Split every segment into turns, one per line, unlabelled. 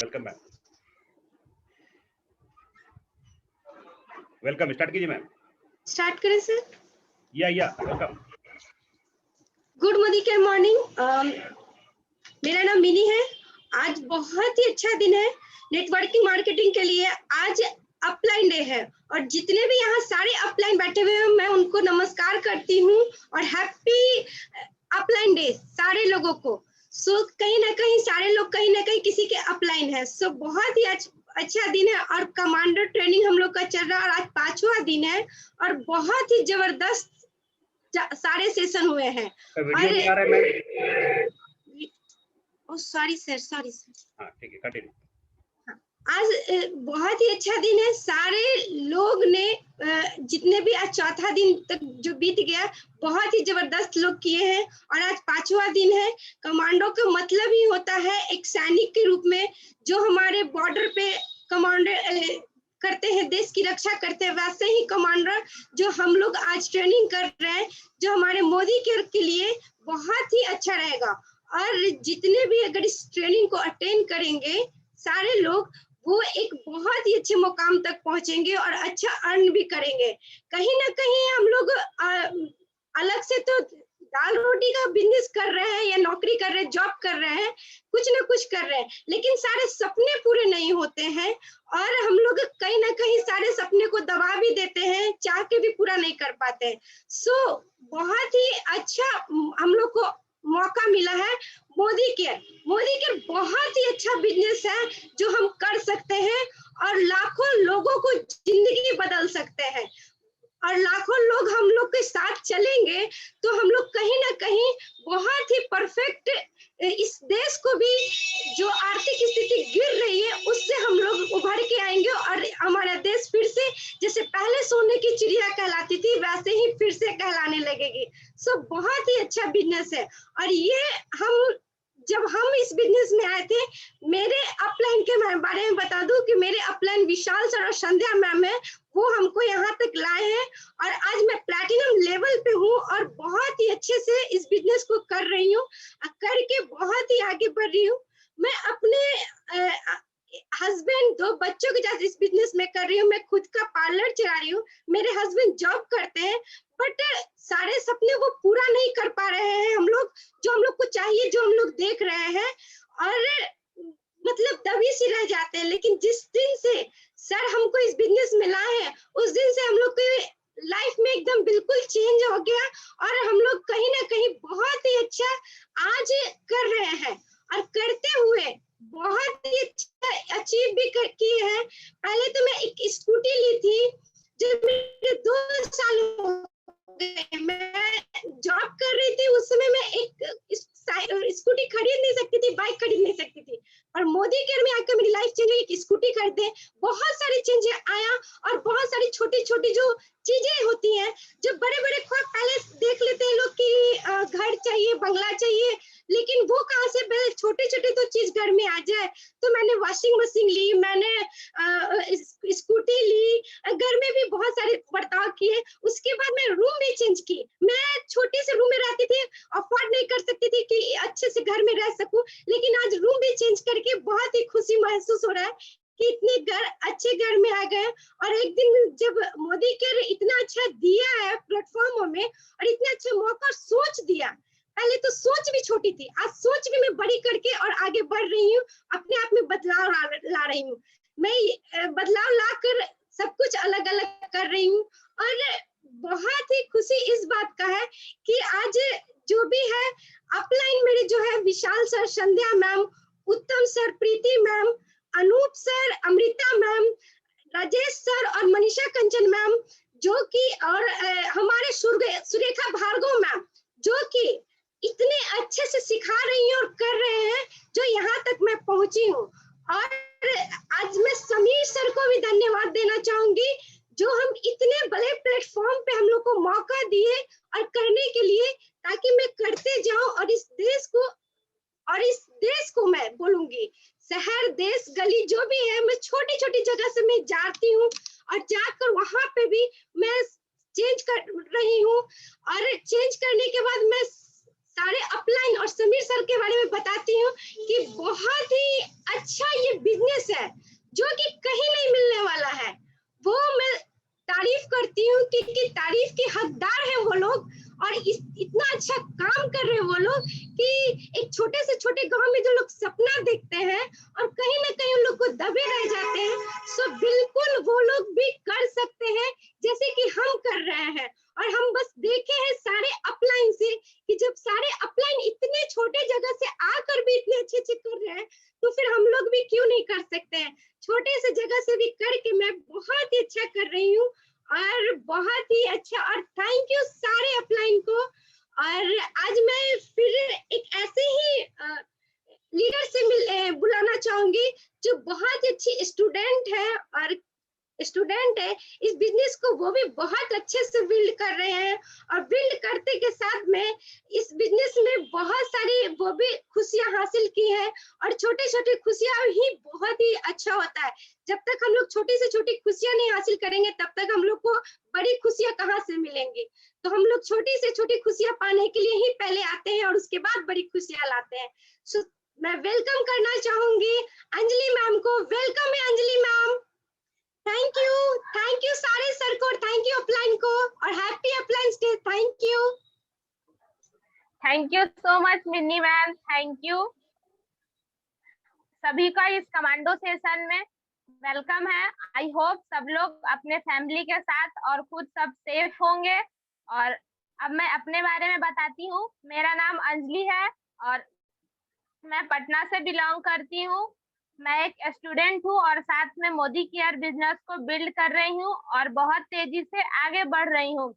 Welcome ma'am. Welcome, start कीजिए ma'am.
Start करें sir?
या वेलकम।
Good morning. मेरा नाम मिनी है। आज बहुत ही अच्छा दिन है नेटवर्किंग मार्केटिंग के लिए। आज अपलाइन डे है और जितने भी यहाँ सारे अपलाइन बैठे हुए हैं मैं उनको नमस्कार करती हूँ और हैप्पी अपलाइन डे सारे लोगों को। सो कहीं ना कहीं सारे लोग कहीं ना कहीं किसी के अपलाइन है। सो बहुत ही अच्छा दिन है और कमांडर ट्रेनिंग हम लोग का चल रहा है और आज 5वां दिन है और बहुत ही जबरदस्त सारे सेशन हुए हैं।
वीडियो नहीं आ रहा है मैम।
Sorry sir.
हाँ ठीक है, कंटिन्यू।
आज बहुत ही अच्छा दिन है। सारे लोग ने जितने भी आज चौथा दिन तक जो बीत गया बहुत ही जबरदस्त लोग किए हैं और आज 5वां दिन है। कमांडो का मतलब ही होता है एक सैनिक के रूप में जो हमारे बॉर्डर पे कमांडर करते हैं, देश की रक्षा करते हैं। वैसे ही कमांडर जो हम लोग आज ट्रेनिंग कर रहे हैं जो हमारे मोदी के लिए बहुत ही अच्छा रहेगा। और जितने भी अगर इस ट्रेनिंग को अटेंड करेंगे सारे लोग वो एक बहुत ही अच्छे मुकाम तक पहुंचेंगे और अच्छा अर्न भी करेंगे। कहीं ना कहीं हम लोग अलग से तो दाल रोटी का बिजनेस कर रहे हैं या नौकरी कर रहे हैं, जॉब कर रहे हैं, कुछ ना कुछ कर रहे हैं, लेकिन सारे सपने पूरे नहीं होते हैं और हम लोग कहीं ना कहीं सारे सपने को दबा भी देते हैं, चाह के भी पूरा नहीं कर पाते हैं। सो बहुत ही अच्छा हम लोग को मौका मिला है। मोदी केयर बहुत ही अच्छा बिजनेस है जो हम कर सकते हैं और लाखों लोगों को जिंदगी बदल सकते हैं और लाखों लोग हम लोग के साथ चलेंगे तो हम लोग कहीं ना कहीं बहुत ही परफेक्ट इस देश को भी जो आर्थिक स्थिति गिर रही है उससे हम लोग उभर के आएंगे और हमारा देश फिर से जैसे पहले सोने की चिड़िया कहलाती थी वैसे ही फिर से कहलाने लगेगी। सो बहुत ही अच्छा बिजनेस है और ये जब हम इस बिजनेस में आए थे, मेरे अपलाइन के बारे में बता दूं कि मेरे अपलाइन विशाल सर और संध्या मैम है, वो हमको यहाँ तक लाए हैं और आज मैं प्लैटिनम लेवल पे हूँ और बहुत ही अच्छे से इस बिजनेस को कर रही हूँ, करके बहुत ही आगे बढ़ रही हूँ। मैं अपने हस्बैंड 2 बच्चों के साथ इस बिजनेस में कर रही हूँ। मैं खुद का पार्लर चला रही हूँ, मेरे हस्बैंड जॉब करते हैं, बट सारे सपने वो पूरा नहीं कर पा रहे हैं हम लोग, जो हम लोग को चाहिए, जो हम लोग देख रहे हैं और मतलब दबी सी रह जाते हैं। लेकिन जिस दिन से सर हमको इस बिजनेस में लाए हैं उस दिन से हम लोग के लाइफ में एकदम बिल्कुल चेंज हो गया और हम लोग कहीं ना कहीं बहुत ही अच्छा आज कर रहे हैं और करते हुए बहुत ही अच्छा अचीव भी किए हैं। पहले तो मैं एक स्कूटी ली थी जब मेरे 2 साल हो गए, मैं जॉब कर रही थी, उस समय मैं एक स्कूटी खरीद नहीं सकती थी, बाइक खरीद नहीं सकती थी, और मोदी केयर में आकर मेरी लाइफ चेंज हुई। एक स्कूटी खरीदे, बहुत सारी चेंज आया और बहुत सारी छोटी छोटी जो चीजें होती हैं, जो बड़े बड़े ख्वाब पहले देख लेते हैं लोग कि घर चाहिए, बंगला चाहिए, लेकिन वो कहाँ से पहले छोटे छोटे तो चीज घर में आ जाए। तो मैंने वॉशिंग मशीन ली, मैंने स्कूटी ली, घर में भी बहुत सारे बर्ताव किए। उसके बाद मैं रूम भी चेंज की। मैं छोटे से रूम में रहती थी, अफोर्ड नहीं कर सकती थी कि अच्छे से घर में रह सकूं, लेकिन आज रूम भी चेंज करके बहुत ही खुशी महसूस हो रहा है कि इतने अच्छे घर में आ गए। और एक दिन जब मोदी केयर इतना अच्छा दिया है प्लेटफॉर्म में और इतना अच्छा मौका सोच दिया, पहले तो सोच भी छोटी थी, आज सोच भी मैं बड़ी करके और आगे बढ़ रही हूँ, अपने आप में बदलाव ला रही हूँ। मैं बदलाव लाकर सब कुछ अलग अलग कर रही हूँ और बहुत ही खुशी इस बात का है कि आज जो भी है अपलाइन मेरे जो है Vishal sir, Sandhya ma'am, Uttam sir, Preeti ma'am, Anoop sir, Amrita ma'am, Rajesh sir और मनीषा कंचन मैम, जो कि और हमारे सुरेखा भार्गव मैम, जो कि इतने अच्छे से सिखा रही हैं और कर रहे हैं जो यहाँ तक मैं पहुंची हूँ। और आज मैं समीर सर को भी धन्यवाद देना चाहूंगी जो हम इतने बड़े प्लेटफॉर्म पे हम लोग को मौका दिए और करने के लिए, ताकि मैं करते जाऊं और इस देश को मैं बोलूंगी, शहर, देश, गली जो भी है, मैं छोटी छोटी जगह से मैं जाती हूँ और जाकर वहां पे भी मैं चेंज कर रही हूँ और चेंज करने के बाद मैं सारे अपलाइन और समीर सर के बारे में बताती हूँ कि बहुत ही अच्छा ये बिजनेस है जो कि कहीं नहीं मिलने वाला है, वो मैं तारीफ करती हूँ कि तारीफ के हकदार है वो लोग। और इतना अच्छा काम कर रहे हैं वो लोग कि एक छोटे से छोटे गांव में जो लोग सपना देखते हैं और कहीं ना कहीं उन लोग को दबे रह जाते हैं, सो बिल्कुल वो लोग भी कर सकते हैं जैसे कि हम कर रहे हैं। और हम बस देखे हैं सारे अपलाइन से कि जब सारे अपलाइन इतने छोटे जगह से आकर भी इतने अच्छे अच्छे कर रहे हैं, तो फिर हम लोग भी क्यों नहीं कर सकते हैं। छोटे से जगह से भी करके मैं बहुत ही अच्छा कर रही हूँ और बहुत ही अच्छा। और थैंक यू सारे अपलाइन को। और आज मैं फिर एक ऐसे ही लीडर से बुलाना चाहूंगी जो बहुत अच्छी स्टूडेंट है और स्टूडेंट है इस बिजनेस को, वो भी बहुत अच्छे से बिल्ड कर रहे हैं। और बिल्ड करते के साथ में इस बिजनेस में बहुत सारी वो भी खुशियां हासिल की है। और छोटे छोटे खुशियां ही बहुत ही अच्छा होता है। जब तक हम लोग छोटी से छोटी खुशियां नहीं हासिल करेंगे तब तक हम लोग को बड़ी खुशियां कहाँ से मिलेंगी। तो हम लोग छोटी से छोटी खुशियां पाने के लिए ही पहले आते हैं और उसके बाद बड़ी खुशियां लाते हैं। सो मैं वेलकम करना चाहूंगी अंजलि मैम को। वेलकम है अंजलि मैम। थैंक यू सारे सर को, थैंक यू अपलाइन को, और happy upline day.
Thank you so much Minni ma'am, thank you. सभी का इस कमांडो सेशन में वेलकम है। आई होप सब लोग अपने फैमिली के साथ और खुद सब सेफ होंगे। और अब मैं अपने बारे में बताती हूँ। मेरा नाम अंजलि है और मैं पटना से बिलोंग करती हूँ। मैं एक स्टूडेंट हूँ और साथ में मोदी केयर बिजनेस को बिल्ड कर रही हूँ और बहुत तेजी से आगे बढ़ रही हूँ।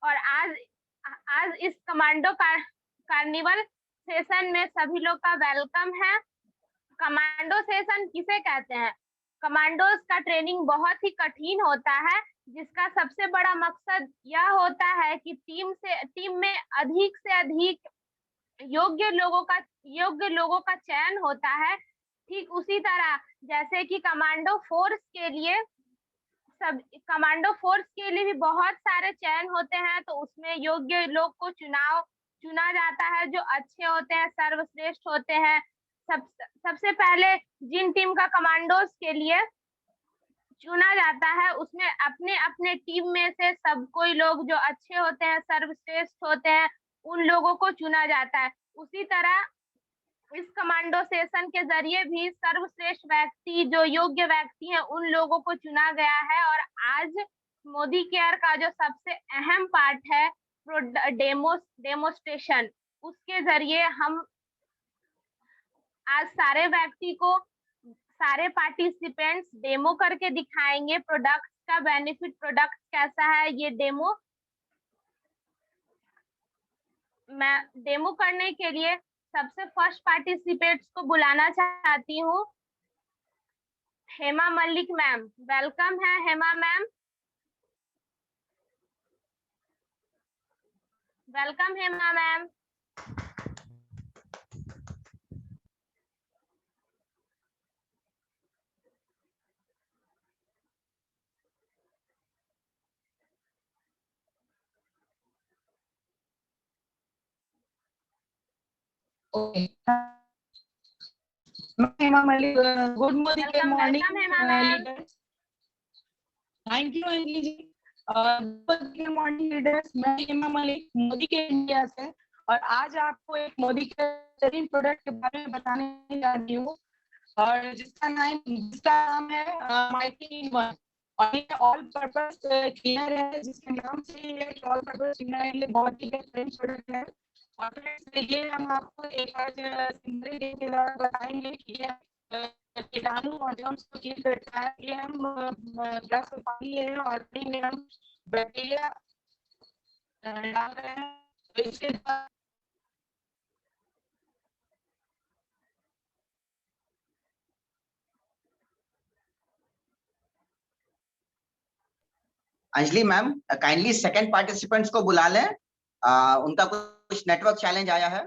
और आज इस कमांडो कार्निवल सेशन में सभी लोग का वेलकम है। कमांडो सेशन किसे कहते हैं? कमांडोज का ट्रेनिंग बहुत ही कठिन होता है, जिसका सबसे बड़ा मकसद यह होता है कि टीम में अधिक से अधिक योग्य लोगों का चयन होता है। ठीक उसी तरह जैसे कि कमांडो फोर्स के लिए भी बहुत सारे चयन होते हैं, तो उसमें योग्य लोग को चुना जाता है जो अच्छे होते हैं, सर्वश्रेष्ठ होते हैं। सबसे पहले जिन टीम का कमांडोज के लिए चुना जाता है उसमें अपने अपने टीम में से सब कोई लोग जो अच्छे होते हैं, सर्वश्रेष्ठ होते हैं, उन लोगों को चुना जाता है। उसी तरह इस कमांडो सेशन के जरिए भी सर्वश्रेष्ठ व्यक्ति, जो योग्य व्यक्ति हैं, उन लोगों को चुना गया है। और आज मोदी केयर का जो सबसे अहम पार्ट है डेमोस्ट्रेशन, उसके जरिए हम आज सारे पार्टिसिपेंट्स डेमो करके दिखाएंगे प्रोडक्ट का बेनिफिट, प्रोडक्ट कैसा है। ये डेमो करने के लिए सबसे फर्स्ट पार्टिसिपेंट्स को बुलाना चाहती हूँ। हेमा मलिक मैम, वेलकम है Hema ma'am. Welcome Hema ma'am.
Okay. Hema Malik, good morning.
Welcome Hema ma'am.
Leaders. Thank you Anjali ji. good morning leaders, मैं हेमा मलिक मोदी के इंडिया से, और आज आपको एक मोदी के बेहतरीन प्रोडक्ट के बारे में बताने जा रही हूँ, और जिसका नाम है MightyIn-1। और ये ऑल पर्पस क्लीनर है, जिसके नाम से ये ऑल पर्पस क्लीनर है। ये बहुत ही बेहतरीन प्रोडक्ट है। और ये हम आपको एक आज सिंपल डे के द्वारा बताएंगे कि ये कीटाणु और जर्म्स को किल करता है। ये हम ग्लास में पानी ले रहे हैं और पानी में हम बैक्टीरिया डाल रहे हैं। तो इसके बाद
Anjali ma'am kindly second participants को बुला लें, उनका कुछ नेटवर्क चैलेंज आया है।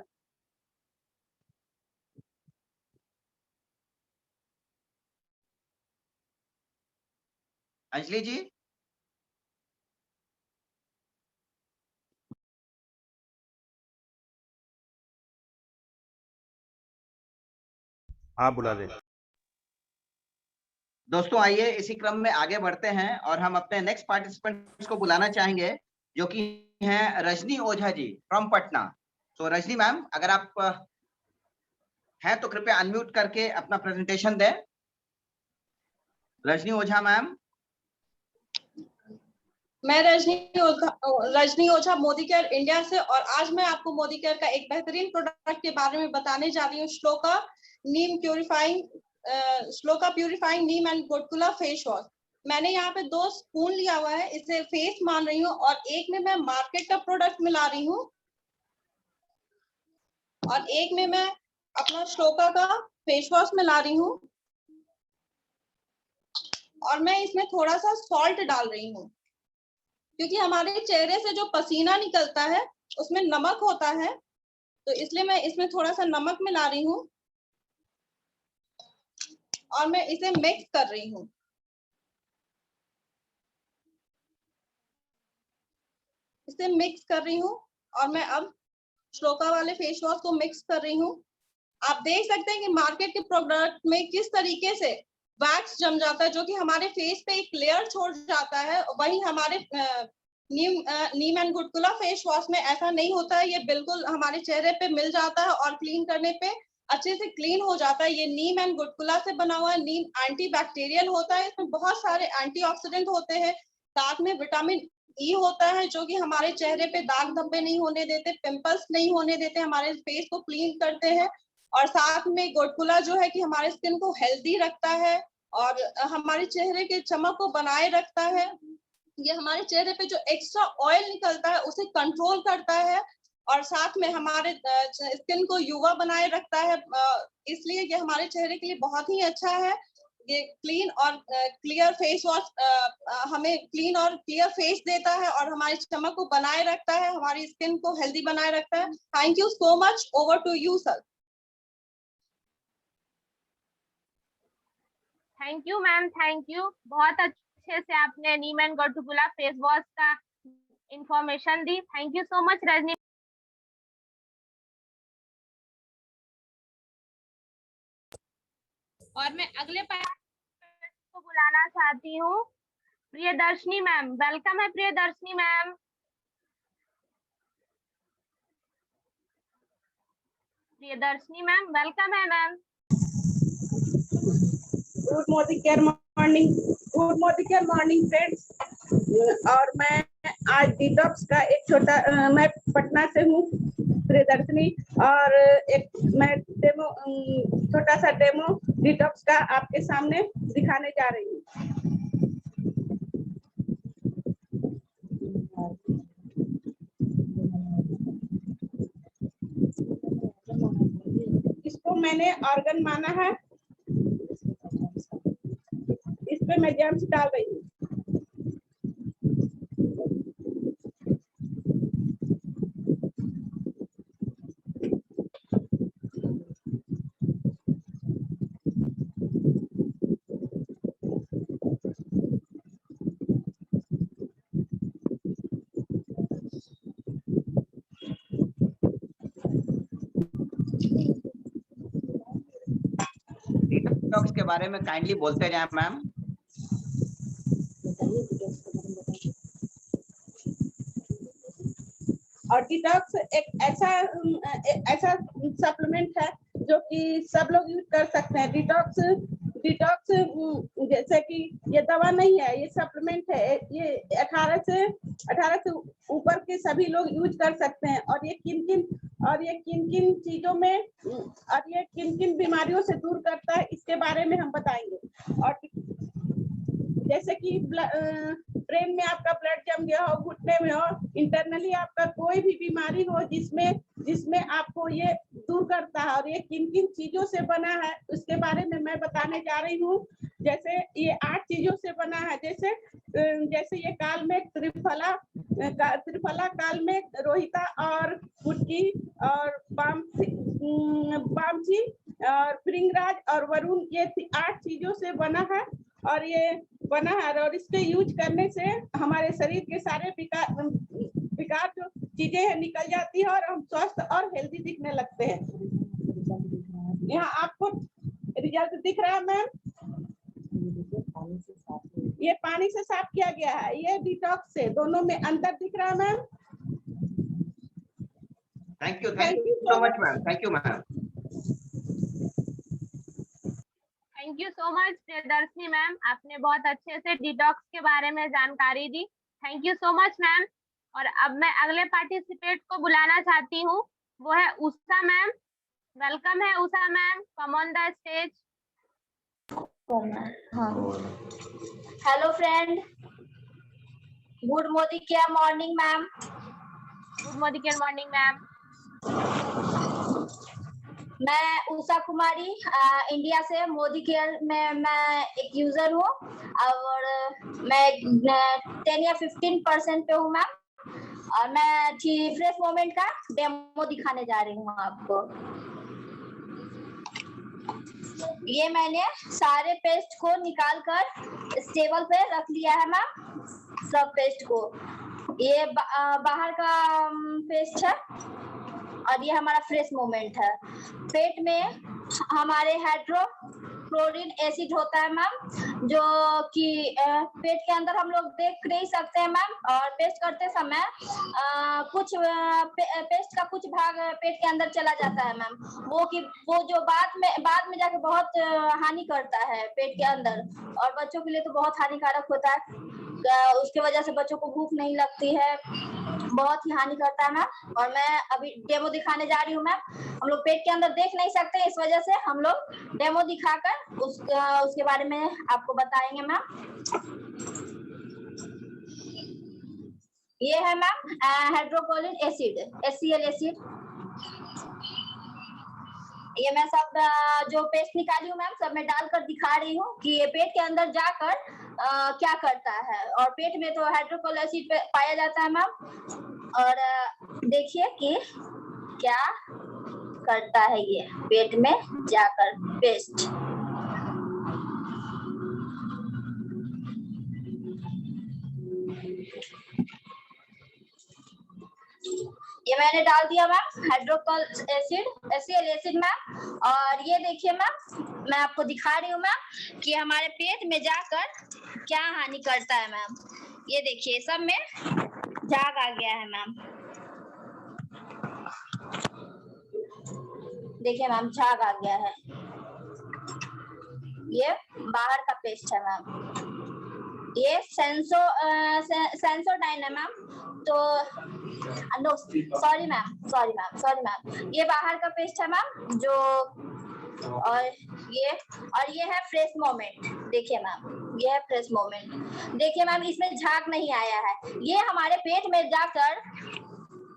अंजलि जी,
हाँ बुला ले।
दोस्तों आइए इसी क्रम में आगे बढ़ते हैं और हम अपने नेक्स्ट पार्टिसिपेंट्स को बुलाना चाहेंगे जो कि हैं रजनी ओझा जी फ्रॉम पटना। तो रजनी मैम अगर आप हैं तो कृपया अनम्यूट करके अपना प्रेजेंटेशन दें। रजनी ओझा मैम।
मैं रजनी ओझा मोदी केयर इंडिया से, और आज मैं आपको मोदी केयर का एक बेहतरीन प्रोडक्ट के बारे में बताने जा रही हूँ। श्लोका प्यूरिफाइंग नीम एंड गुटकुला फेस वॉश। मैंने यहाँ पे 2 स्पून लिया हुआ है, इसे फेस मान रही हूँ, और एक में मैं मार्केट का प्रोडक्ट मिला रही हूँ और एक में मैं अपना श्लोका का फेस वॉश मिला रही हूँ, और मैं इसमें थोड़ा सा सॉल्ट डाल रही हूँ क्योंकि हमारे चेहरे से जो पसीना निकलता है उसमें नमक होता है, तो इसलिए मैं इसमें थोड़ा सा नमक मिला रही हूँ और मैं इसे मिक्स कर रही हूँ। इसे मिक्स कर रही हूँ और मैं अब श्लोका वाले फेस वॉश को मिक्स कर रही हूँ। आप देख सकते हैं कि मार्केट के प्रोडक्ट में किस तरीके से वैक्स जम जाता है जो कि हमारे फेस पे एक लेयर छोड़ जाता है, वही हमारे नीम एंड गुटकुला फेस वॉश में ऐसा नहीं होता है। ये बिल्कुल हमारे चेहरे पे मिल जाता है और क्लीन करने पे अच्छे से क्लीन हो जाता है। ये नीम एंड गुटकुला से बना हुआ है। नीम एंटीबैक्टीरियल होता है, इसमें बहुत सारे एंटीऑक्सीडेंट होते हैं, साथ में विटामिन ई होता है जो कि हमारे चेहरे पे दाग धब्बे नहीं होने देते, पिंपल्स नहीं होने देते, हमारे फेस को क्लीन करते हैं। और साथ में गुटकुला जो है कि हमारे स्किन को हेल्दी रखता है और हमारे चेहरे के चमक को बनाए रखता है। ये हमारे चेहरे पे जो एक्स्ट्रा ऑयल निकलता है उसे कंट्रोल करता है और साथ में हमारे स्किन को युवा बनाए रखता है, इसलिए ये हमारे चेहरे के लिए बहुत ही अच्छा है। ये क्लीन और क्लियर फेस वॉश हमें क्लीन और क्लियर फेस देता है और हमारे चमक को बनाए रखता है, हमारी स्किन को हेल्दी बनाए रखता है। Thank you so much. Over to you sir.
Thank you ma'am, thank you. बहुत अच्छे से आपने नीम एंड गुटकुला फेस वॉश का इंफॉर्मेशन दी। Thank you so much Rajni. और मैं अगले पार्टिसिपेंट को बुलाना चाहती हूँ, प्रियदर्शनी मैम। वेलकम है Priyadarshini ma'am. Priyadarshini ma'am welcome है ma'am.
Good Modicare morning friends. और मैं आज डिटॉक्स का एक छोटा, मैं पटना से हूँ प्रियदर्शनी, और एक मैं डेमो, छोटा सा डेमो डिटॉक्स का आपके सामने दिखाने जा रही हूँ। इसको मैंने ऑर्गन माना है, इस पे मैं जर्म्स डाल रही हूँ।
डिटॉक्स के बारे में काइंडली बोलते जाएं मैम।
और डिटॉक्स एक ऐसा सप्लीमेंट है जो कि सब लोग यूज कर सकते हैं। डिटॉक्स जैसे कि ये दवा नहीं है, ये सप्लीमेंट है। ये 18 से ऊपर के सभी लोग यूज कर सकते हैं। और ये किन किन चीजों में और ये किन किन बीमारियों से दूर करता है, इसके बारे में हम बताएंगे। और जैसे कि ब्रेन में आपका ब्लड जम गया हो, घुटने में हो, इंटरनली आपका कोई भी बीमारी हो जिसमें आपको ये दूर करता है। और ये किन किन चीजों से बना है उसके बारे में मैं बताने जा रही हूँ। जैसे ये 8 चीजों से बना है। जैसे ये काल में त्रिफला, काल में रोहिता और फुटकी और बामची और भृंगराज और वरुण, ये 8 चीजों से बना है। और ये बना है और इसके यूज करने से हमारे शरीर के सारे विकार जो चीजें हैं निकल जाती है और हम स्वस्थ और हेल्दी दिखने लगते हैं। यहाँ आपको दिख रहा है मैम? ये पानी से साफ किया गया है, ये डिटॉक्स से, दोनों में अंतर दिख रहा है ma'am?
Thank you so much ma'am, thank you ma'am.
Thank you so much Priyadarshini ma'am, आपने बहुत अच्छे से डिटॉक्स के बारे में जानकारी दी। Thank you so much ma'am. और अब मैं अगले पार्टिसिपेट को बुलाना चाहती हूँ, वो है उषा मैम। वेलकम है Usha ma'am, come on the stage.
Hello friend, good Modicare morning ma'am.
Good Modicare morning ma'am.
मैं उषा कुमारी इंडिया से मोदी केयर में मैं एक यूजर हूँ और मैं 10 या 15% पे हूँ मैम, और मैं फ्रेश मोमेंट का डेमो दिखाने जा रही हूँ आपको। ये मैंने सारे पेस्ट को निकाल कर टेबल पे रख लिया है मैम, सब पेस्ट को। ये बाहर का पेस्ट है और ये हमारा फ्रेश मोमेंट है। पेट में हमारे हाइड्रोक्लोरिक एसिड होता है मैम, जो कि पेट के अंदर हम लोग देख नहीं सकते हैं मैम, और पेस्ट करते समय कुछ पेस्ट का कुछ भाग पेट के अंदर चला जाता है मैम, वो जो बाद में जाके बहुत हानि करता है पेट के अंदर, और बच्चों के लिए तो बहुत हानिकारक होता है। उसके वजह से बच्चों को भूख नहीं लगती है, बहुत ही हानि करता है मैम। और मैं अभी डेमो दिखाने जा रही हूँ मैम। हम लोग पेट के अंदर देख नहीं सकते, इस वजह से हम लोग डेमो दिखाकर उसके बारे में आपको बताएंगे मैम। ये है ma'am hydrochloric acid, HCl acid. ये मैं सब जो पेस्ट निकाली हूँ मैम, सब मैं डालकर दिखा रही हूँ कि ये पेट के अंदर जाकर क्या करता है। और पेट में तो हाइड्रोक्लोरिक एसिड पाया जाता है मैम, और देखिए कि क्या करता है ये पेट में जाकर पेस्ट। ये मैंने डाल दिया ma'am hydrochloric acid, HCl acid ma'am. और ये देखिए मैम, मैं आपको दिखा रही हूँ मैम कि हमारे पेट में जाकर क्या हानि करता है मैम। ये देखिए सब में झाग आ गया है मैम, देखिए मैम झाग आ गया है। ये बाहर का पेस्ट है मैम, ये सेंसोडाइन है मैम। तो नो सॉरी मैम, ये बाहर का पेस्ट है मैम जो, और ये है फ्रेश मोमेंट। देखिए मैम, ये है फ्रेश मोमेंट। देखिए मैम, इसमें झाग नहीं आया है। ये हमारे पेट में जाकर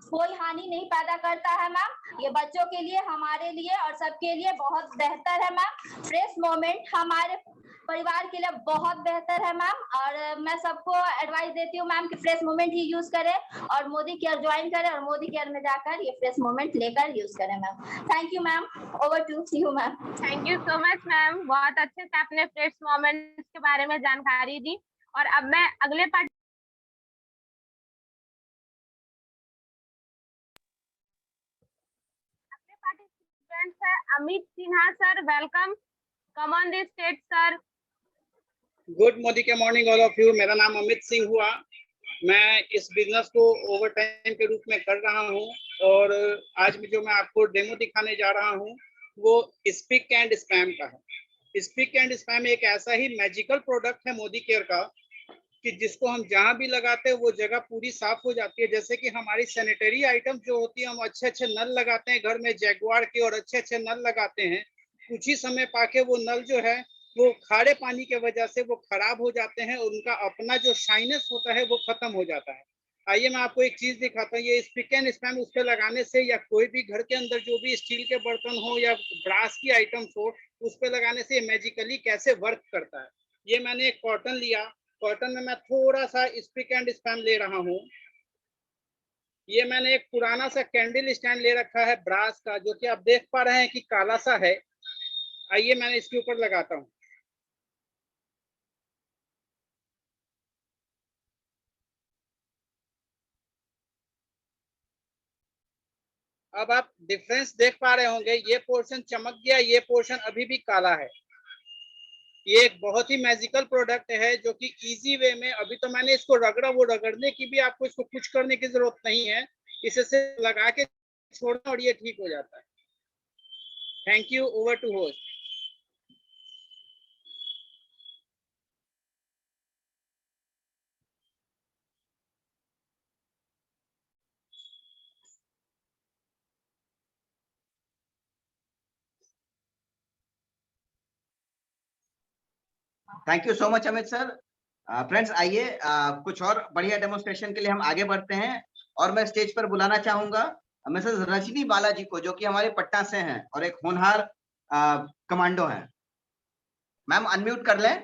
कोई हानि नहीं पैदा करता है मैम। ये बच्चों के लिए, हमारे लिए और सबके लिए बहुत बेहतर है मैम। फ्रेश मोमेंट हमारे परिवार के लिए बहुत बेहतर है मैम, और मैं सबको एडवाइस देती हूँ मैम कि फ्रेश मोमेंट ही यूज करें और मोदी केयर ज्वाइन करें, और मोदी केयर में जाकर ये फ्रेश मोमेंट लेकर यूज करें ma'am. Thank you ma'am, over to you ma'am.
Thank you so much ma'am, बहुत अच्छे से आपने फ्रेश मोमेंट्स के बारे में जानकारी दी। और अब मैं अगले पार्टिसिपेंट है Amit Sinha sir. Welcome, come on the stage sir.
Good Modi के मॉर्निंग ऑल ऑफ यू। मेरा नाम अमित सिंह हुआ। मैं इस बिजनेस को ओवर टाइम के रूप में कर रहा हूं, और आज जो मैं आपको डेमो दिखाने जा रहा हूं वो स्पीक एंड स्पैम का है। स्पीक एंड स्पैम एक ऐसा ही मैजिकल प्रोडक्ट है मोदी केयर का कि जिसको हम जहां भी लगाते हैं वो जगह पूरी साफ हो जाती है। जैसे कि हमारी सैनिटरी आइटम जो होती है, हम अच्छे अच्छे नल लगाते हैं घर में जैगुआर के, और अच्छे अच्छे नल लगाते हैं। कुछ ही समय पाके वो नल जो है वो खारे पानी के वजह से वो खराब हो जाते हैं, उनका अपना जो शाइनेस होता है वो खत्म हो जाता है। आइए मैं आपको एक चीज दिखाता हूँ। ये स्पीक एंड स्पैम उस पर लगाने से, या कोई भी घर के अंदर जो भी स्टील के बर्तन हो या ब्रास की आइटम्स हो, उस पर लगाने से मैजिकली कैसे वर्क करता है। ये मैंने एक कॉटन लिया, कॉटन में मैं थोड़ा सा स्पीक एंड स्पैम ले रहा हूँ। ये मैंने एक पुराना सा कैंडल स्टैंड ले रखा है ब्रास का, जो कि आप देख पा रहे हैं कि काला सा है। आइए मैं इसके ऊपर लगाता हूँ। अब आप डिफरेंस देख पा रहे होंगे, ये पोर्शन चमक गया, ये पोर्शन अभी भी काला है। ये एक बहुत ही मैजिकल प्रोडक्ट है जो कि इजी वे में, अभी तो मैंने इसको रगड़ा, वो रगड़ने की भी आपको इसको कुछ करने की जरूरत नहीं है, इसे सिर्फ लगा के छोड़ना और ये ठीक हो जाता है। Thank you, over to host.
Thank you so much Amit sir. Friends आइए कुछ और बढ़िया डेमोन्स्ट्रेशन के लिए हम आगे बढ़ते हैं और मैं स्टेज पर बुलाना चाहूंगा मिसेस रजनी बालाजी को, जो कि हमारे पटना से हैं और एक होनहार कमांडो हैं। मैम अनम्यूट कर लें।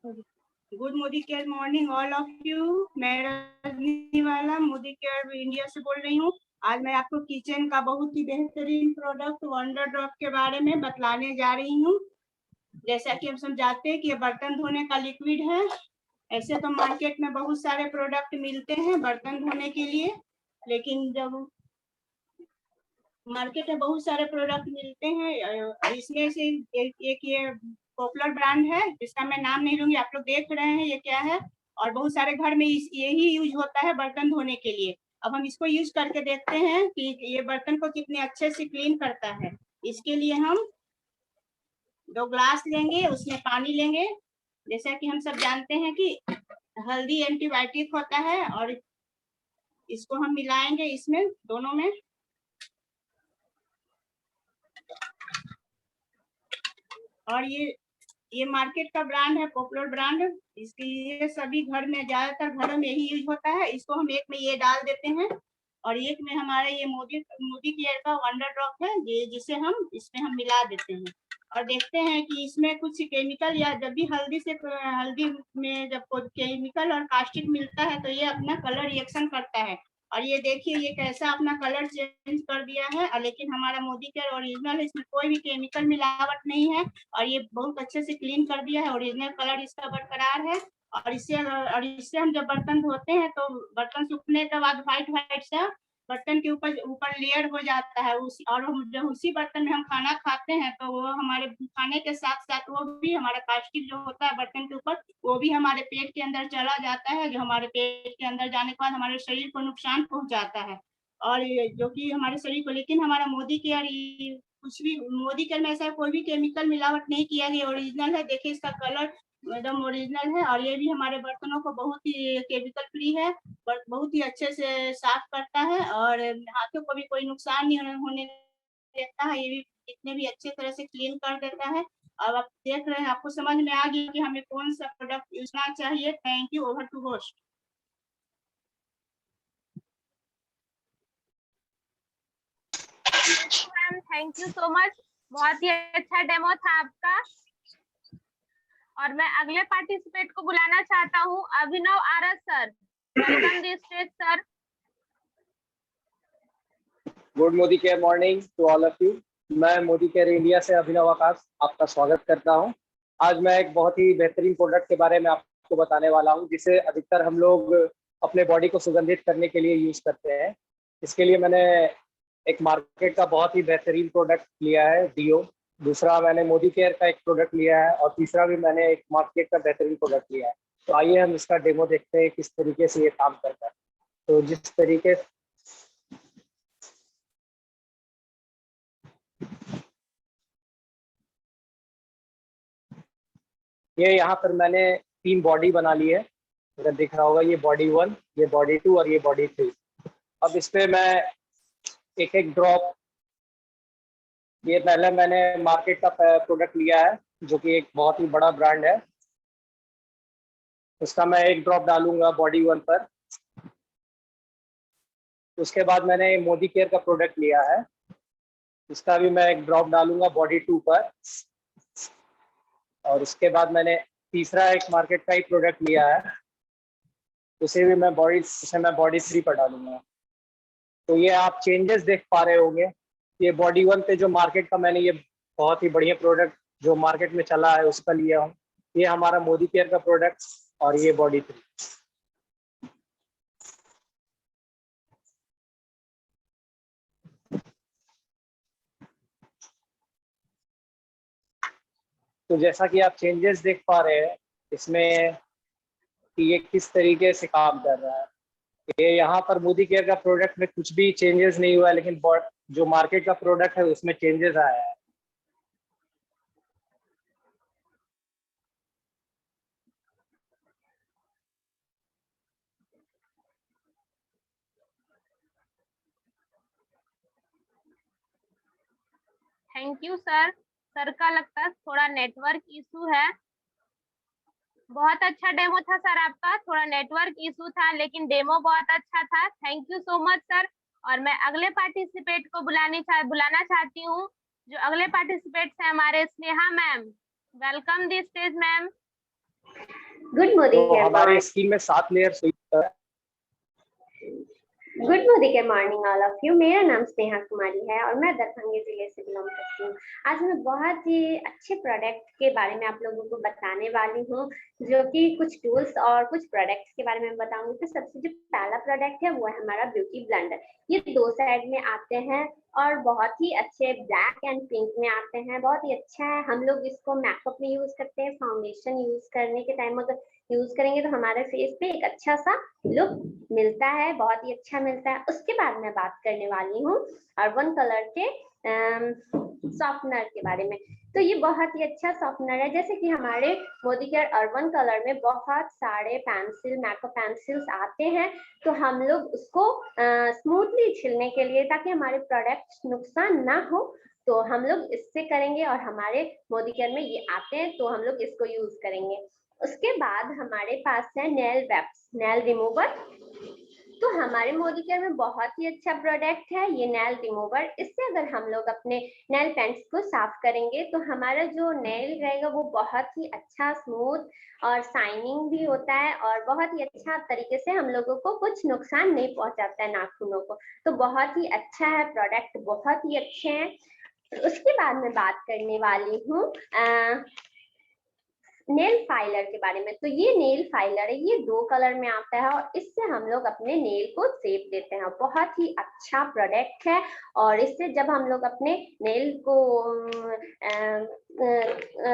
Good Modicare morning all of you. मैं रजनी वाला मोदी केयर इंडिया से बोल रही हूँ। आज मैं आपको किचन का बहुत ही बेहतरीन प्रोडक्ट वंडर ड्रॉप के बारे में बतलाने जा रही हूँ। जैसा कि हम सब जानते हैं कि ये बर्तन धोने का लिक्विड है। ऐसे तो मार्केट में बहुत सारे प्रोडक्ट मिलते हैं बर्तन धोने के लिए, लेकिन जब मार्केट में बहुत सारे प्रोडक्ट मिलते हैं, इसमें से एक ये पॉपुलर ब्रांड है जिसका मैं नाम नहीं लूंगी, आप लोग देख रहे हैं ये क्या है, और बहुत सारे घर में यही यूज होता है बर्तन धोने के लिए। अब हम इसको यूज करके देखते हैं कि ये बर्तन को कितने अच्छे से क्लीन करता है। इसके लिए हम 2 ग्लास लेंगे, उसमें पानी लेंगे। जैसा कि हम सब जानते हैं कि हल्दी एंटीबायोटिक होता है और इसको हम मिलाएंगे इसमें दोनों में। और ये मार्केट का ब्रांड है, पॉपुलर ब्रांड। इसकी ये सभी घर में, ज्यादातर घरों में यही यूज होता है। इसको हम एक में ये डाल देते हैं और एक में हमारा ये मोदी केयर का वंडर ड्रॉप है, ये जिसे हम इसमें हम मिला देते हैं और देखते हैं कि इसमें कुछ केमिकल, या जब भी हल्दी में जब कोई केमिकल और कास्टिक मिलता है तो ये अपना कलर रिएक्शन करता है। और ये देखिए ये कैसा अपना कलर चेंज कर दिया है, लेकिन हमारा मोदी केयर ओरिजिनल है, इसमें कोई भी केमिकल मिलावट नहीं है और ये बहुत अच्छे से क्लीन कर दिया है। ओरिजिनल कलर इसका बरकरार है और इससे हम जब बर्तन धोते हैं तो बर्तन सूखने के बाद व्हाइट सा बर्तन के ऊपर लेयर हो जाता है। और जब उसी बर्तन में हम खाना खाते हैं तो वो हमारे खाने के साथ साथ वो भी हमारा कास्टिक जो होता है बर्तन के ऊपर, वो भी हमारे पेट के अंदर चला जाता है, जो हमारे पेट के अंदर जाने के बाद हमारे शरीर को नुकसान पहुंचाता है और जो कि हमारे शरीर को। लेकिन हमारा मोदी केयर कुछ भी, मोदी केयर में ऐसा कोई भी केमिकल मिलावट नहीं किया गया, ओरिजिनल है। देखिए इसका कलर एकदम ओरिजिनल है और ये भी हमारे बर्तनों को बहुत ही केमिकल फ्री है, बहुत ही अच्छे से साफ करता है और हाथों को भी कोई नुकसान नहीं होने देता है। ये भी इतने भी अच्छे तरह से क्लीन कर देता है। अब आप देख रहे हैं, आपको समझ में आ गया कि हमें कौन सा प्रोडक्ट यूज करना चाहिए। Thank you, over to host.
Ma'am thank you so much, बहुत ही अच्छा डेमो था आपका। और मैं अगले पार्टिसिपेट को बुलाना चाहता हूँ, Abhinav Aras sir. Welcome the stage sir.
Good Modicare morning to all of you. मैं मोदी केयर इंडिया से अभिनव आकाश आपका स्वागत करता हूं। आज मैं एक बहुत ही बेहतरीन प्रोडक्ट के बारे में आपको बताने वाला हूं, जिसे अधिकतर हम लोग अपने बॉडी को सुगंधित करने के लिए यूज करते हैं। इसके लिए मैंने एक मार्केट का बहुत ही बेहतरीन प्रोडक्ट लिया है, डीओ। दूसरा मैंने मोदी केयर का एक प्रोडक्ट लिया है और तीसरा भी मैंने एक मार्केट का बेहतरीन प्रोडक्ट लिया है। तो आइए हम इसका डेमो देखते हैं किस तरीके से ये काम करता है। तो जिस तरीके ये यहाँ पर मैंने 3 बॉडी बना ली है, अगर दिख रहा होगा, ये बॉडी 1, ये बॉडी 2 और ये बॉडी 3। अब इस पे मैं एक एक ड्रॉप, ये पहले मैंने मार्केट का प्रोडक्ट लिया है जो कि एक बहुत ही बड़ा ब्रांड है, उसका मैं एक ड्रॉप डालूंगा बॉडी 1 पर। उसके बाद मैंने मोदी केयर का प्रोडक्ट लिया है, इसका भी मैं एक ड्रॉप डालूंगा बॉडी 2 पर। और उसके बाद मैंने तीसरा एक मार्केट का ही प्रोडक्ट लिया है, उसे मैं बॉडी 3 पर डालूंगा। तो ये आप चेंजेस देख पा रहे होंगे। ये बॉडी 1 पे जो मार्केट का मैंने ये बहुत ही बढ़िया प्रोडक्ट जो मार्केट में चला है उसका लिया हूँ। ये हमारा मोदी केयर का प्रोडक्ट और ये बॉडी 3। तो जैसा कि आप चेंजेस देख पा रहे हैं इसमें कि ये किस तरीके से काम कर रहा है। ये यहाँ पर मोदी केयर का प्रोडक्ट में कुछ भी चेंजेस नहीं हुआ है, लेकिन जो मार्केट का प्रोडक्ट है उसमें चेंजेस आया है।
Thank you sir. सर का लगता है थोड़ा नेटवर्क इशू है। बहुत अच्छा डेमो था सर आपका, थोड़ा नेटवर्क इशू था लेकिन डेमो बहुत अच्छा था। Thank you so much sir. और मैं अगले पार्टिसिपेट को बुलाना चाहती हूँ। जो अगले पार्टिसिपेट है हमारे स्नेहा मैम। वेलकम दी स्टेज मैम।
Good morning.
तो हमारे स्कीम में 7 layers
good morning morning all of you. मेरा नाम स्नेहा कुमारी है और मैं दरभंगा जिले से बिलोंग करती हूँ। आज मैं बहुत ही अच्छे प्रोडक्ट के बारे में आप लोगों को बताने वाली हूँ, जो कि कुछ टूल्स और कुछ प्रोडक्ट्स के बारे में बताऊंगी। तो सबसे जो पहला प्रोडक्ट है वो है हमारा ब्यूटी ब्लेंडर। ये 2 साइड में आते हैं और बहुत ही अच्छे ब्लैक एंड पिंक में आते हैं। बहुत ही अच्छा है। हम लोग इसको मेकअप में यूज करते हैं। फाउंडेशन यूज करने के टाइम अगर यूज करेंगे तो हमारे फेस पे एक अच्छा सा लुक मिलता है, बहुत ही अच्छा मिलता है। उसके बाद मैं बात करने वाली हूँ अर्बन कलर के सॉफ्टनर के बारे में। तो ये बहुत ही अच्छा सॉफ्टनर है। जैसे कि हमारे मोदी केयर अर्बन कलर में बहुत सारे पेंसिल, मेकअप पेंसिल्स आते हैं, तो हम लोग उसको स्मूथली छिलने के लिए, ताकि हमारे प्रोडक्ट नुकसान ना हो, तो हम लोग इससे करेंगे। और हमारे मोदी केयर में ये आते हैं तो हम लोग इसको यूज करेंगे। उसके बाद हमारे पास है नेल वैक्स, नेल रिमूवर। तो हमारे मोदी केयर में बहुत ही अच्छा प्रोडक्ट है ये नेल रिमूवर। इससे अगर हम लोग अपने नेल पेंट्स को साफ करेंगे तो हमारा जो नेल रहेगा वो बहुत ही अच्छा, स्मूथ और शाइनिंग भी होता है, और बहुत ही अच्छा तरीके से हम लोगों को कुछ नुकसान नहीं पहुंचाता है नाखूनों को। तो बहुत ही अच्छा है प्रोडक्ट, बहुत ही अच्छे हैं। उसके बाद मैं बात करने वाली हूँ नेल फाइलर के बारे में। तो ये नेल फाइलर है, ये 2 कलर में आता है और इससे हम लोग अपने नेल को शेप देते हैं। बहुत ही अच्छा प्रोडक्ट है और इससे जब हम लोग अपने नेल को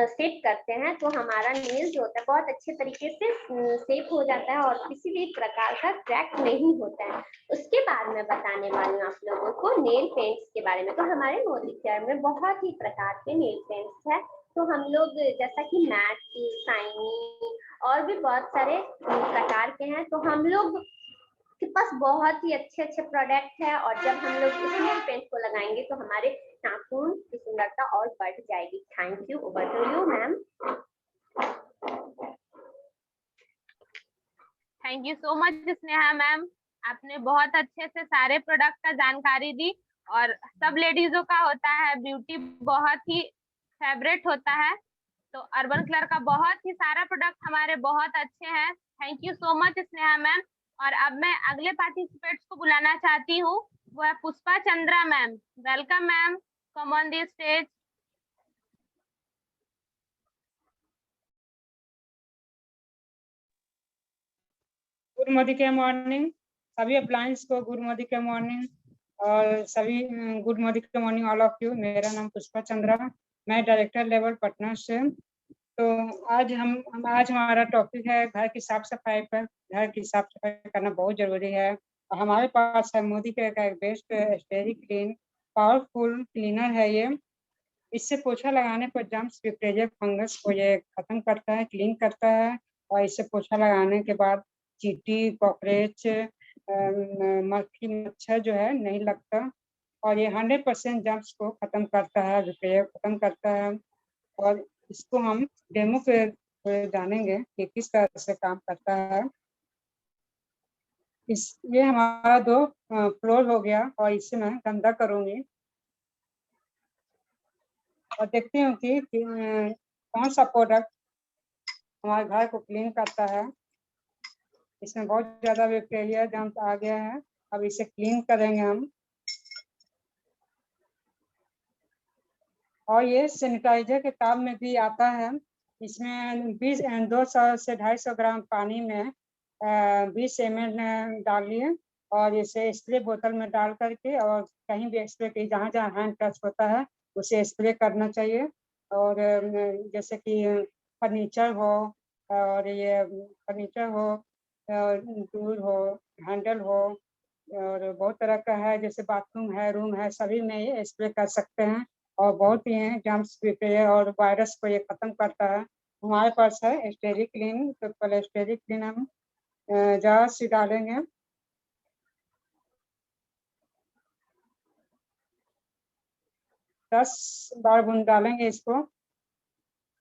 शेप करते हैं तो हमारा नेल जो होता है बहुत अच्छे तरीके से शेप हो जाता है और किसी भी प्रकार का क्रैक नहीं होता है। उसके बाद मैं बताने वाली हूँ आप लोगों को नेल पेंट्स के बारे में। तो हमारे मोदी केयर में बहुत ही प्रकार के नेल पेंट्स है। तो हम लोग जैसा कि मैट, शाइनी और भी बहुत सारे प्रकार के हैं, तो हम लोग के पास बहुत ही अच्छे प्रोडक्ट है। और जब हम लोग इस नेल पेंट को लगाएंगे तो हमारे नाखून की सुंदरता और बढ़ जाएगी। Thank you. Over to you ma'am.
Thank you so much Sneha ma'am. आपने बहुत अच्छे से सारे प्रोडक्ट का जानकारी दी। और सब लेडीजों का होता है ब्यूटी बहुत ही फेवरेट होता है, तो अर्बन कलर का बहुत ही सारा प्रोडक्ट हमारे बहुत अच्छे हैं। Thank you so much Sneha ma'am. और अब मैं अगले पार्टिसिपेट्स को बुलाना चाहती हूँ, वो है Pushpa Chandra ma'am. Welcome ma'am, come on the stage.
Good Modi के मॉर्निंग सभी अप्लायंस को, गुड मोदी के मॉर्निंग और सभी गुड मोदी के मॉर्निंग ऑल ऑफ यू। मेरा नाम पुष्पा चंद्रा, मैं डायरेक्टर लेवल पटना से। तो आज हमारा टॉपिक है घर की साफ सफाई पर। घर की साफ सफाई करना बहुत जरूरी है और हमारे पास है मोदी केयर का एक बेस्ट स्टेरी क्लीन पावरफुल क्लीनर है ये। इससे पोछा लगाने पर जम्स, बैक्टीरिया, फंगस को ये खत्म करता है, क्लीन करता है। और इससे पोछा लगाने के बाद चींटी, कॉकरोच, मक्खी, मच्छर जो है नहीं लगता। और ये 100% जम्स को खत्म करता है, बैक्टीरिया खत्म करता है। और इसको हम डेमो पे जानेंगे कि किस तरह से काम करता है। ये हमारा 2 फ्लोर हो गया और इसे मैं गंदा करूंगी और देखती हूँ कि कौन सा प्रोडक्ट हमारे घर को क्लीन करता है। इसमें बहुत ज्यादा बैक्टीरिया जम्स आ गया है, अब इसे क्लीन करेंगे हम। और ये सैनिटाइजर के काम में भी आता है। इसमें 200 से 250 ग्राम पानी में 20 ml डालिए और इसे स्प्रे बोतल में डाल करके और कहीं भी स्प्रे की जहाँ जहाँ हैंड टच होता है उसे स्प्रे करना चाहिए। और जैसे कि फर्नीचर हो, और ये फर्नीचर हो, टूल हो, हैंडल हो, और बहुत तरह का है, जैसे बाथरूम है, रूम है, सभी में ये स्प्रे कर सकते हैं। और बहुत ही है जर्म्स भी और वायरस को ये खत्म करता है। हमारे पास है स्टेरिक क्लीन, तो पहले स्टेरिक क्लीन हम जार से डालेंगे। दस बार बूंद डालेंगे इसको,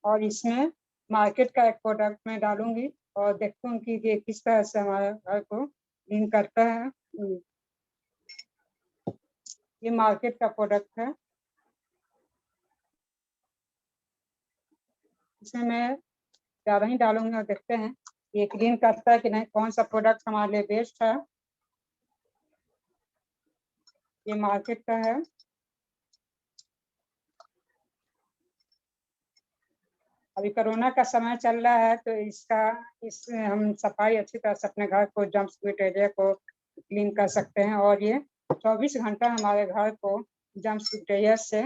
और इसमें मार्केट का एक प्रोडक्ट मैं डालूंगी और देखते हैं कि ये किस तरह से हमारे घर को क्लीन करता है। ये मार्केट का प्रोडक्ट है, इसमें मैं ज़्यादा ही डालूंगी और देखते हैं ये क्लीन करता है कि नहीं, कौन सा प्रोडक्ट हमारे लिए बेस्ट है। ये मार्केट का है। अभी कोरोना का समय चल रहा है, तो इसमें हम सफाई अच्छी तरह से अपने घर को, जम्प स्क्वीट एरिया को क्लीन कर सकते हैं। और ये 24 घंटा हमारे घर को जम्प स्क्वीट एरिया से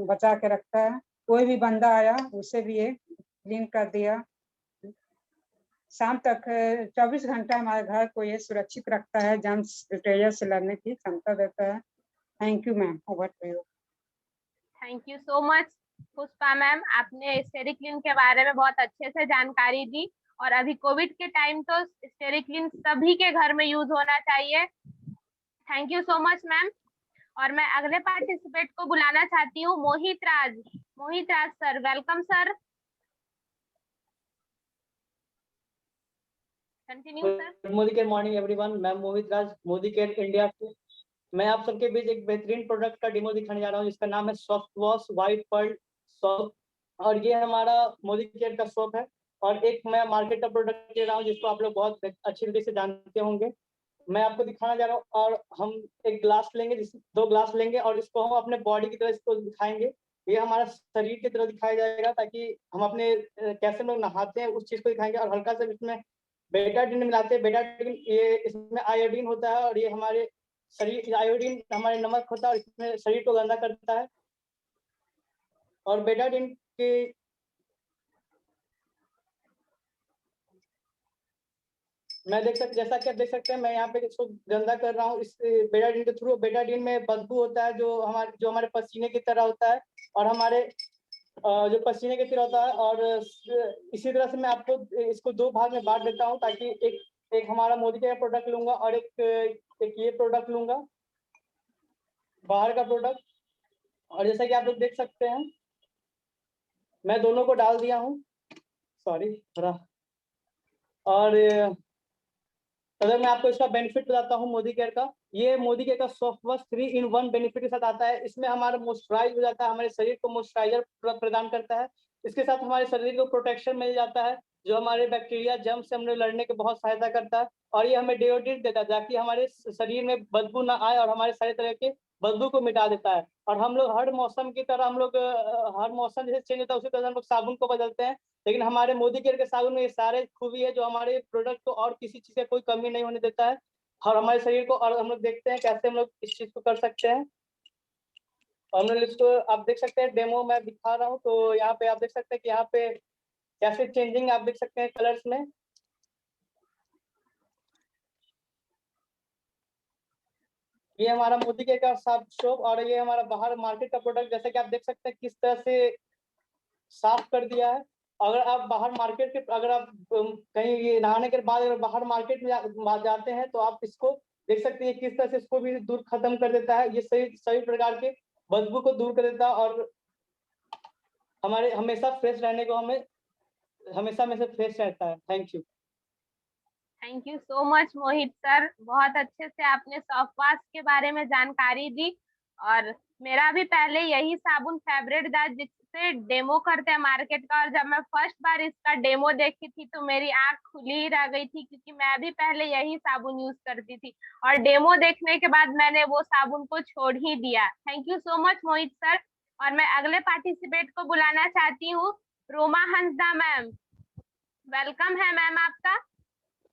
बचा के रखता है। कोई भी बंदा आया उसे भी ये क्लीन कर दिया। शाम तक 24 घंटा हमारे घर को ये सुरक्षित रखता है, जम्प स्क्वीट एरिया से लड़ने की क्षमता देता है। Thank you ma'am, over to you.
Thank you so much Pushpa ma'am, आपने स्टेरिक्लिन के बारे में बहुत अच्छे से जानकारी दी। और अभी कोविड के टाइम तो स्टेरिक्लिन सभी के घर में यूज होना चाहिए। Thank you so much ma'am. और मैं अगले पार्टिसिपेट को बुलाना चाहती हूँ, Mohit Raj. Mohit Raj sir, welcome sir. Continue sir.
Good Modicare morning everyone. मैं मोहित राज, मोदी केयर इंडिया से। मैं आप सबके बीच एक बेहतरीन प्रोडक्ट का डेमो दिखाने जा रहा हूँ, जिसका नाम है soft wash white pearl soap. और ये हमारा मोदी केयर का सोप है। और एक मैं मार्केट का प्रोडक्ट ले रहा हूँ, जिसको आप लोग बहुत अच्छी तरीके से जानते होंगे। मैं आपको दिखाना जा रहा हूँ। और हम एक ग्लास लेंगे, 2 ग्लास लेंगे, और इसको हम अपने बॉडी की तरह इसको दिखाएंगे। ये हमारा शरीर की तरह दिखाया जाएगा, ताकि हम अपने कैसे हम लोग नहाते हैं उस चीज को दिखाएंगे। और हल्का सा इसमें बेटाडीन मिलाते हैं। बेटाडीन ये इसमें आयोडीन होता है, और ये हमारे शरीर, आयोडीन हमारे नमक होता है और इसमें शरीर को गंदा करता है। और बेटाडीन के मैं जैसा कि आप देख सकते हैं, मैं यहाँ पे इसको गंदा कर रहा हूँ इस बेटाडीन के थ्रू। बेटाडीन में बदबू होता है, जो हमारे पसीने की तरह होता है, और हमारे जो पसीने की तरह होता है। और इसी तरह से मैं आपको इसको 2 भाग में बांट देता हूँ, ताकि एक हमारा मोदी का प्रोडक्ट लूंगा और एक ये प्रोडक्ट लूंगा, बाहर का प्रोडक्ट। और जैसा कि आप लोग देख सकते हैं, मैं दोनों को डाल दिया हूँ। सॉरी थोड़ा। और अगर मैं आपको इसका बेनिफिट बताता हूँ मोदी केयर का, ये मोदी केयर का सॉफ्ट वॉश 3 in 1 बेनिफिट के साथ आता है। इसमें हमारा मॉइस्चराइज हो जाता है, हमारे शरीर को मॉइस्चराइजर प्रदान करता है। इसके साथ हमारे शरीर को प्रोटेक्शन मिल जाता है, जो हमारे बैक्टीरिया जर्म से हमने लड़ने के बहुत सहायता करता है। और ये हमें डिओड्रेंट देता है, ताकि हमारे शरीर में बदबू ना आए, और हमारे सारे तरह के बदबू को मिटा देता है। और हम लोग हर मौसम की तरह, हम लोग हर मौसम जैसे चेंज होता है उसी तरह हम लोग साबुन को बदलते हैं। लेकिन हमारे मोदी केयर के साबुन में ये सारे खूबी है, जो हमारे प्रोडक्ट को और किसी चीज से कोई कमी नहीं होने देता है। और हमारे शरीर को, और हम लोग देखते हैं कैसे हम लोग इस चीज को कर सकते हैं। हम लोग इसको आप देख सकते हैं, डेमो मैं दिखा रहा हूँ। तो यहाँ पे आप देख सकते हैं कि यहाँ पे कैसे चेंजिंग आप देख सकते हैं कलर्स में। ये हमारा मोदी केयर का सोप, और ये हमारा बाहर मार्केट का प्रोडक्ट, जैसा कि आप देख सकते हैं किस तरह से साफ कर दिया है। अगर आप बाहर मार्केट के, अगर आप कहीं ये नहाने के बाद अगर बाहर मार्केट में जाते हैं, तो आप इसको देख सकते हैं किस तरह से इसको भी दूर खत्म कर देता है। ये सही प्रकार के बदबू को दूर कर देता है, और हमारे हमेशा फ्रेश रहने को हमें हमेशा में से फ्रेश रहता है। Thank you.
Thank you so much Mohit sir, बहुत अच्छे से आपने सॉफ्ट वॉश के बारे में जानकारी दी। और मेरा भी पहले यही साबुन फेवरेट था, जिससे डेमो करते हैं मार्केट का। और जब मैं फर्स्ट बार इसका डेमो देखी थी, तो मेरी आंख खुली ही रह गई थी, क्योंकि मैं भी पहले यही साबुन यूज करती थी। और डेमो देखने के बाद मैंने वो साबुन को छोड़ ही दिया। Thank you so much Mohit sir. और मैं अगले पार्टिसिपेट को बुलाना चाहती हूँ, रोमा हंसदा मैम। वेलकम है मैम आपका।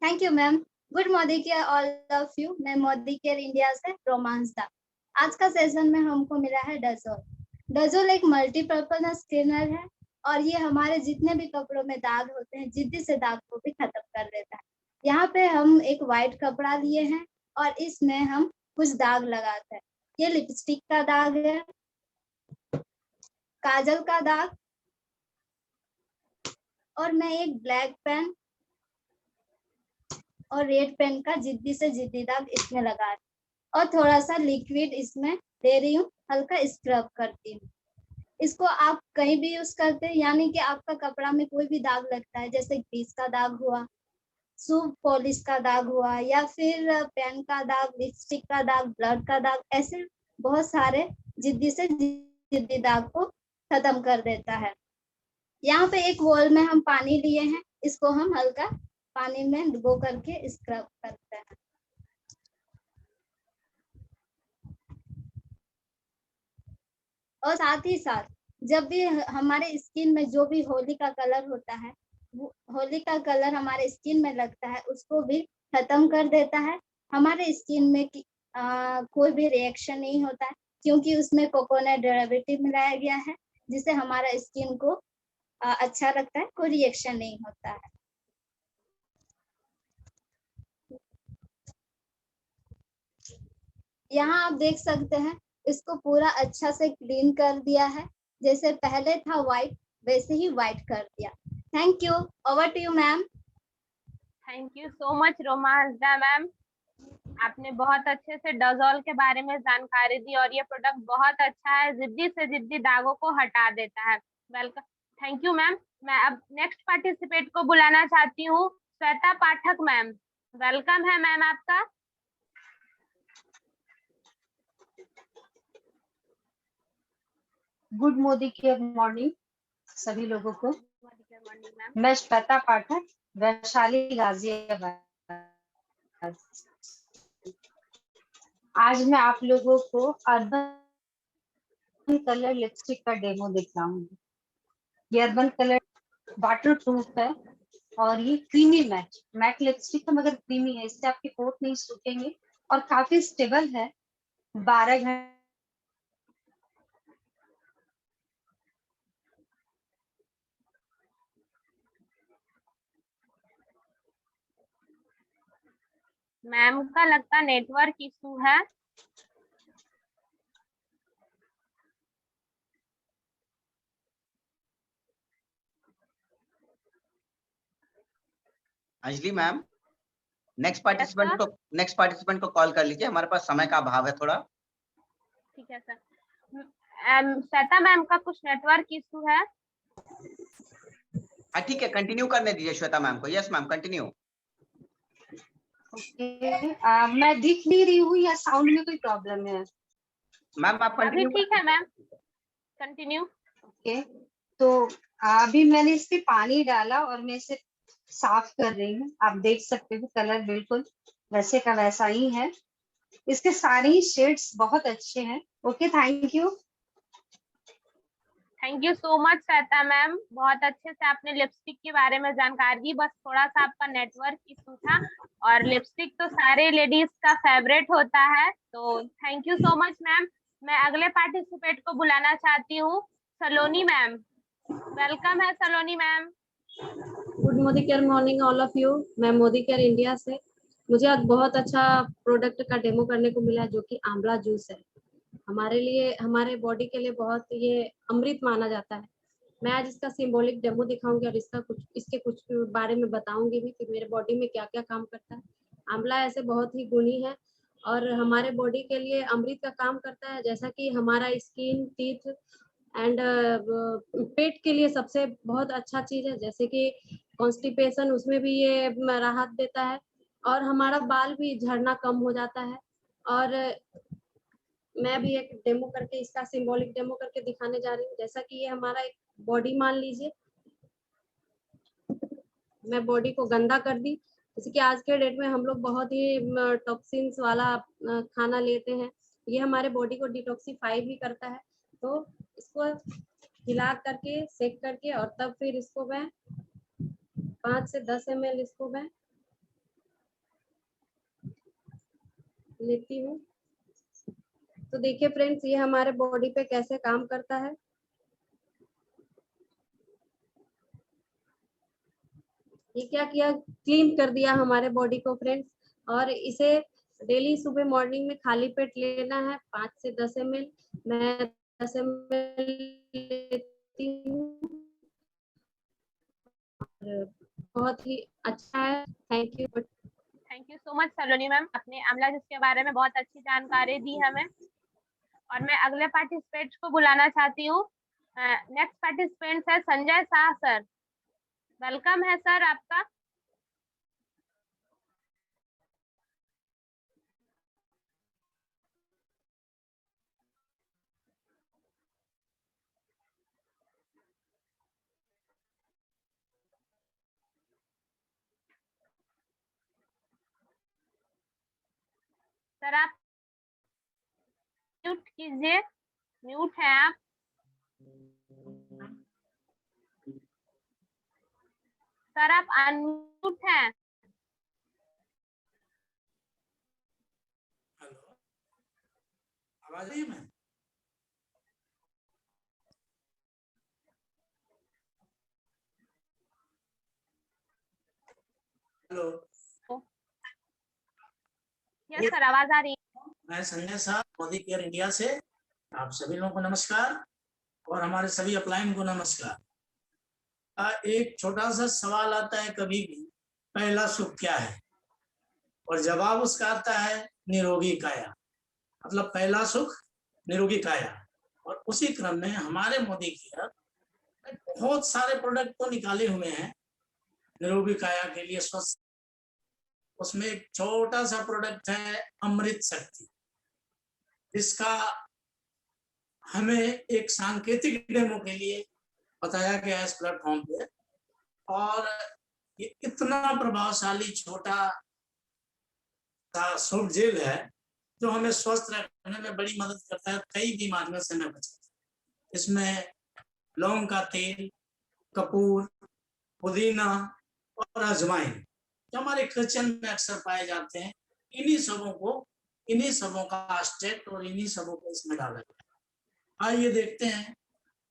Thank you ma'am. Good Modi care all of you. मैं मोदी केयर इंडिया से रोमा हंसदा। आज का सेशन में हमको मिला है डजोल। डजोल एक मल्टीपर्पज क्लीनर है और ये हमारे जितने भी कपड़ों में दाग होते हैं, जिद्दी से दाग को भी खत्म कर देता है। यहाँ पे हम एक व्हाइट कपड़ा लिए हैं और इसमें हम कुछ दाग लगाते हैं। ये लिपस्टिक का दाग है, काजल का दाग, और मैं एक ब्लैक पेन और रेड पेन का जिद्दी से जिद्दी दाग इसमें लगा रही हूँ और थोड़ा सा लिक्विड इसमें दे रही हूँ, हल्का स्क्रब करती हूँ। इसको आप कहीं भी यूज करते हैं, यानी कि आपका कपड़ा में कोई भी दाग लगता है, जैसे ग्रीस का दाग हुआ, शू पॉलिश का दाग हुआ, या फिर पेन का दाग, लिपस्टिक का दाग, ब्लड का दाग, ऐसे बहुत सारे जिद्दी से जिद्दी दाग को खत्म कर देता है। यहाँ पे एक बोल में हम पानी लिए हैं, इसको हम हल्का पानी में डुबो करके स्क्रब करते हैं। और साथ ही साथ जब भी हमारे स्किन में जो भी होली का कलर होता है, होली का कलर हमारे स्किन में लगता है, उसको भी खत्म कर देता है। हमारे स्किन में कोई भी रिएक्शन नहीं होता है, क्योंकि उसमें कोकोनट डेरिवेटिव मिलाया गया है, जिससे हमारा स्किन को अच्छा लगता है, कोई रिएक्शन नहीं होता है। यहाँ आप देख सकते हैं, इसको पूरा अच्छा से क्लीन कर दिया है, जैसे पहले था व्हाइट वैसे ही व्हाइट कर दिया। Thank you, over to you ma'am.
Thank you so much Roma Hansda ma'am, आपने बहुत अच्छे से डजोल के बारे में जानकारी दी और ये प्रोडक्ट बहुत अच्छा है, जिद्दी से जिद्दी दागों को हटा देता है। Welcome, thank you ma'am. मैं अब नेक्स्ट पार्टिसिपेट को बुलाना चाहती हूँ, श्वेता पाठक मैम। वेलकम है मैम आपका।
गुड मोदी केयर मॉर्निंग सभी लोगों को। मैं श्वेता पाठक, वैशाली गाजियाबाद। आज मैं आप लोगों को अर्बन कलर लिपस्टिक का डेमो दिखाऊंगी। ये अर्बन कलर वाटर प्रूफ है और ये क्रीमी मैट लिपस्टिक है, मगर क्रीमी है, इससे आपके होंठ नहीं सूखेंगे और काफी स्टेबल है। 12 घंटे
मैम का लगता नेटवर्क इशू है।
अंजलि मैम, नेक्स्ट पार्टिसिपेंट को कॉल कर लीजिए, हमारे पास समय का अभाव है थोड़ा।
ठीक है सर। श्वेता मैम का कुछ नेटवर्क इशू है।
हाँ ठीक है, कंटिन्यू करने दीजिए श्वेता मैम को। Yes ma'am, continue.
मैं दिख नहीं रही हूँ या साउंड में कोई प्रॉब्लम है?
मैम आप
अभी ठीक है मैम, कंटिन्यू।
ओके, तो अभी मैंने इस पे पानी डाला और मैं इसे साफ कर रही हूँ। आप देख सकते हो कलर बिल्कुल वैसे का वैसा ही है। इसके सारे ही शेड्स बहुत अच्छे हैं। Okay, thank you.
Thank you so much Shweta ma'am, बहुत अच्छे से आपने लिपस्टिक के बारे में जानकारी दी। बस थोड़ा सा आपका नेटवर्क इशू था, और लिपस्टिक तो सारे लेडीज का फेवरेट होता है, तो thank you so much ma'am. मैं अगले पार्टिसिपेट को बुलाना चाहती हूँ, सलोनी मैम। वेलकम है Saloni ma'am.
Good Modicare morning all of you. मैं मोदी केयर इंडिया से। मुझे आज बहुत अच्छा प्रोडक्ट का डेमो करने को मिला, जो कि आंवला जूस है। हमारे लिए, हमारे बॉडी के लिए बहुत ये अमृत माना जाता है। मैं आज इसका सिंबॉलिक डेमो दिखाऊंगी और इसके कुछ बारे में बताऊंगी भी कि मेरे बॉडी में क्या क्या काम करता है। आंवला ऐसे बहुत ही गुणी है और हमारे बॉडी के लिए अमृत का काम करता है, जैसा कि हमारा स्किन, टीथ एंड पेट के लिए सबसे बहुत अच्छा चीज है, जैसे कि कॉन्स्टिपेशन, उसमें भी ये राहत देता है और हमारा बाल भी झड़ना कम हो जाता है। और मैं भी एक डेमो करके, इसका सिंबॉलिक डेमो करके दिखाने जा रही हूँ। जैसा कि ये हमारा एक बॉडी मान लीजिए, मैं बॉडी को गंदा कर दी, जैसे कि आज के डेट में हम लोग बहुत ही टॉक्सिन्स वाला खाना लेते हैं। ये हमारे बॉडी को डिटॉक्सिफाई भी करता है। तो इसको हिला करके, सेक करके, और तब फिर इसको मैं 5 से 10 ml इसको मैं लेती हूँ। तो देखिए फ्रेंड्स, ये हमारे बॉडी पे कैसे काम करता है। ये क्या किया, क्लीन कर दिया हमारे बॉडी को फ्रेंड्स। और इसे डेली सुबह मॉर्निंग में खाली पेट लेना है 5 से 10 ml। मैं 10 ml लेती हूँ और बहुत ही अच्छा है। Thank you.
Thank you so much Saloni ma'am, अपने आंवला जूस के बारे में बहुत अच्छी जानकारी दी हमें। और मैं अगले पार्टिसिपेंट को बुलाना चाहती हूँ। नेक्स्ट पार्टिसिपेंट है संजय शाह सर। वेलकम है सर आपका। सर आप म्यूट कीजिए, म्यूट है आप। सर आप अनम्यूट हैं।
हेलो, आवाज आई मैं? हेलो,
यस सर, आवाज आ रही है।
मैं संजय शाह, मोदी केयर इंडिया से। आप सभी लोगों को नमस्कार और हमारे सभी अपलाइन को नमस्कार। एक छोटा सा सवाल आता है कभी भी, पहला सुख क्या है, और जवाब उसका आता है निरोगी काया। मतलब पहला सुख निरोगी काया। और उसी क्रम में हमारे मोदी केयर बहुत सारे प्रोडक्ट तो निकाले हुए हैं निरोगी काया के लिए, स्वस्थ। उसमें एक छोटा सा प्रोडक्ट है अमृत शक्ति, जिसका हमें एक सांकेतिक डेमो के लिए बताया गया है इस प्लेटफॉर्म पे। और ये इतना प्रभावशाली छोटा सा सूप जेल है जो हमें स्वस्थ रखने में बड़ी मदद करता है, कई बीमारियों से हमें बचाता है। इसमें लौंग का तेल, कपूर, पुदीना और अजवाइन जो हमारे किचन में अक्सर पाए जाते हैं, इन्हीं सबों का स्टेट और इन्हीं सबों को इसमें डाला गया। आइए देखते हैं।